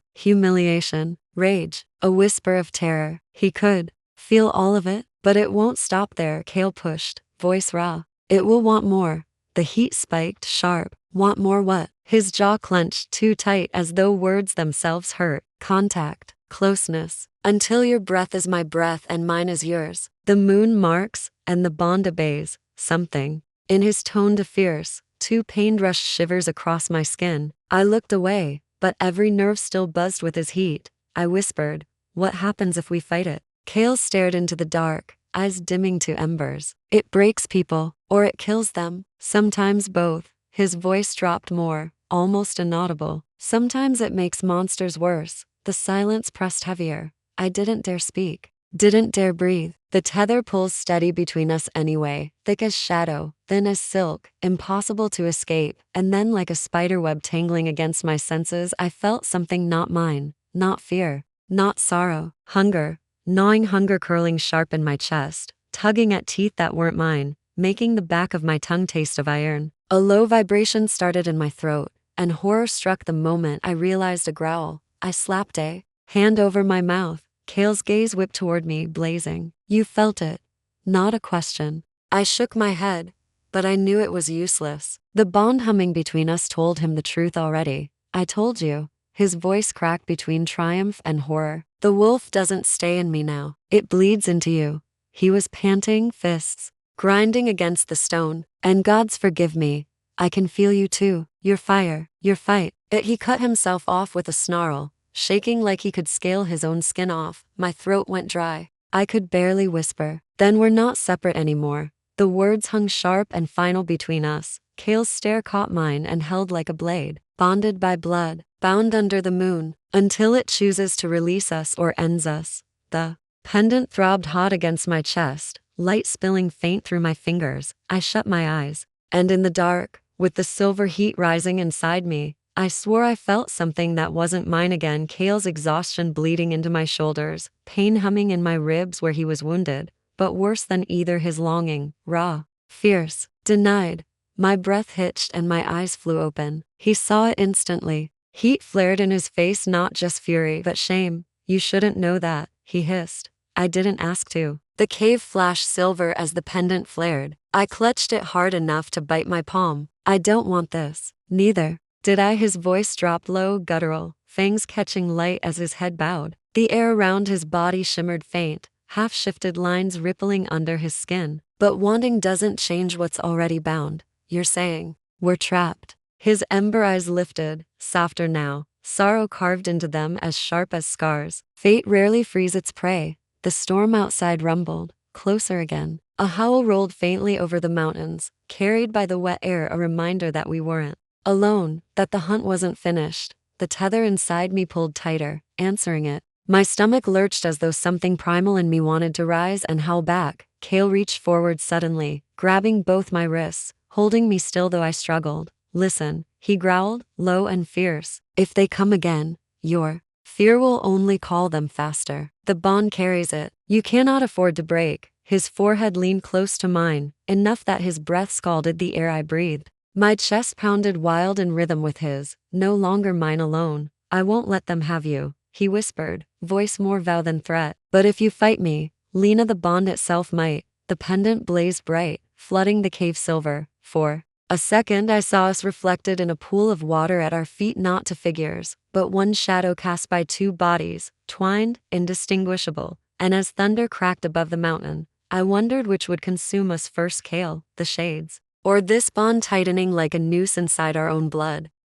Humiliation, rage, a whisper of terror. He could feel all of it, but it won't stop there. Kale pushed, voice raw. It will want more. The heat spiked, sharp. Want more what? His jaw clenched too tight as though words themselves hurt. Contact, closeness. Until your breath is my breath and mine is yours. The moon marks, and the bond obeys. Something In his tone to fierce, two pain rushed shivers across my skin. I looked away, but every nerve still buzzed with his heat. I whispered, "What happens if we fight it?" Kale stared into the dark, eyes dimming to embers. "It breaks people, or it kills them. Sometimes both." His voice dropped more, almost inaudible. "Sometimes it makes monsters worse." The silence pressed heavier. I didn't dare speak, didn't dare breathe. The tether pulls steady between us anyway, thick as shadow, thin as silk, impossible to escape. And then, like a spiderweb tangling against my senses, I felt something not mine, not fear, not sorrow, hunger, gnawing hunger curling sharp in my chest, tugging at teeth that weren't mine, making the back of my tongue taste of iron. A low vibration started in my throat, and horror struck the moment I realized a growl. I slapped a hand over my mouth. Kale's gaze whipped toward me, blazing. "You felt it." Not a question. I shook my head, but I knew it was useless. The bond humming between us told him the truth already. "I told you." His voice cracked between triumph and horror. "The wolf doesn't stay in me now. It bleeds into you." He was panting, fists grinding against the stone. "And God's forgive me. I can feel you too. Your fire, your fight." He cut himself off with a snarl, shaking like he could scale his own skin off. My throat went dry. I could barely whisper. "Then we're not separate anymore." The words hung sharp and final between us. Kale's stare caught mine and held like a blade. "Bonded by blood, bound under the moon, until it chooses to release us or ends us." The pendant throbbed hot against my chest, light spilling faint through my fingers. I shut my eyes, and in the dark, with the silver heat rising inside me, I swore I felt something that wasn't mine again. Kale's exhaustion bleeding into my shoulders, pain humming in my ribs where he was wounded, but worse than either, his longing, raw, fierce, denied. My breath hitched and my eyes flew open. He saw it instantly. Heat flared in his face, not just fury, but shame. "You shouldn't know that," he hissed. "I didn't ask to." The cave flashed silver as the pendant flared. I clutched it hard enough to bite my palm. "I don't want this." "Neither did I." His voice dropped low, guttural, fangs catching light as his head bowed. The air around his body shimmered faint, half-shifted lines rippling under his skin. "But wanting doesn't change what's already bound. You're saying we're trapped." His ember eyes lifted, softer now, sorrow carved into them as sharp as scars. Fate rarely frees its prey. The storm outside rumbled, closer again. A howl rolled faintly over the mountains, carried by the wet air, a reminder that we weren't alone, that the hunt wasn't finished. The tether inside me pulled tighter, answering it. My stomach lurched as though something primal in me wanted to rise and howl back. Kale reached forward suddenly, grabbing both my wrists, holding me still though I struggled. "Listen," he growled, low and fierce. "If they come again, your fear will only call them faster. The bond carries it. You cannot afford to break." His forehead leaned close to mine, enough that his breath scalded the air I breathed. My chest pounded wild in rhythm with his, no longer mine alone. "I won't let them have you," he whispered, voice more vow than threat. "But if you fight me, Lena, the bond itself might." The pendant blazed bright, flooding the cave silver. For a second I saw us reflected in a pool of water at our feet, not to figures, but one shadow cast by two bodies, twined, indistinguishable. And as thunder cracked above the mountain, I wondered which would consume us first, Kale, the shades, or this bond tightening like a noose inside our own blood.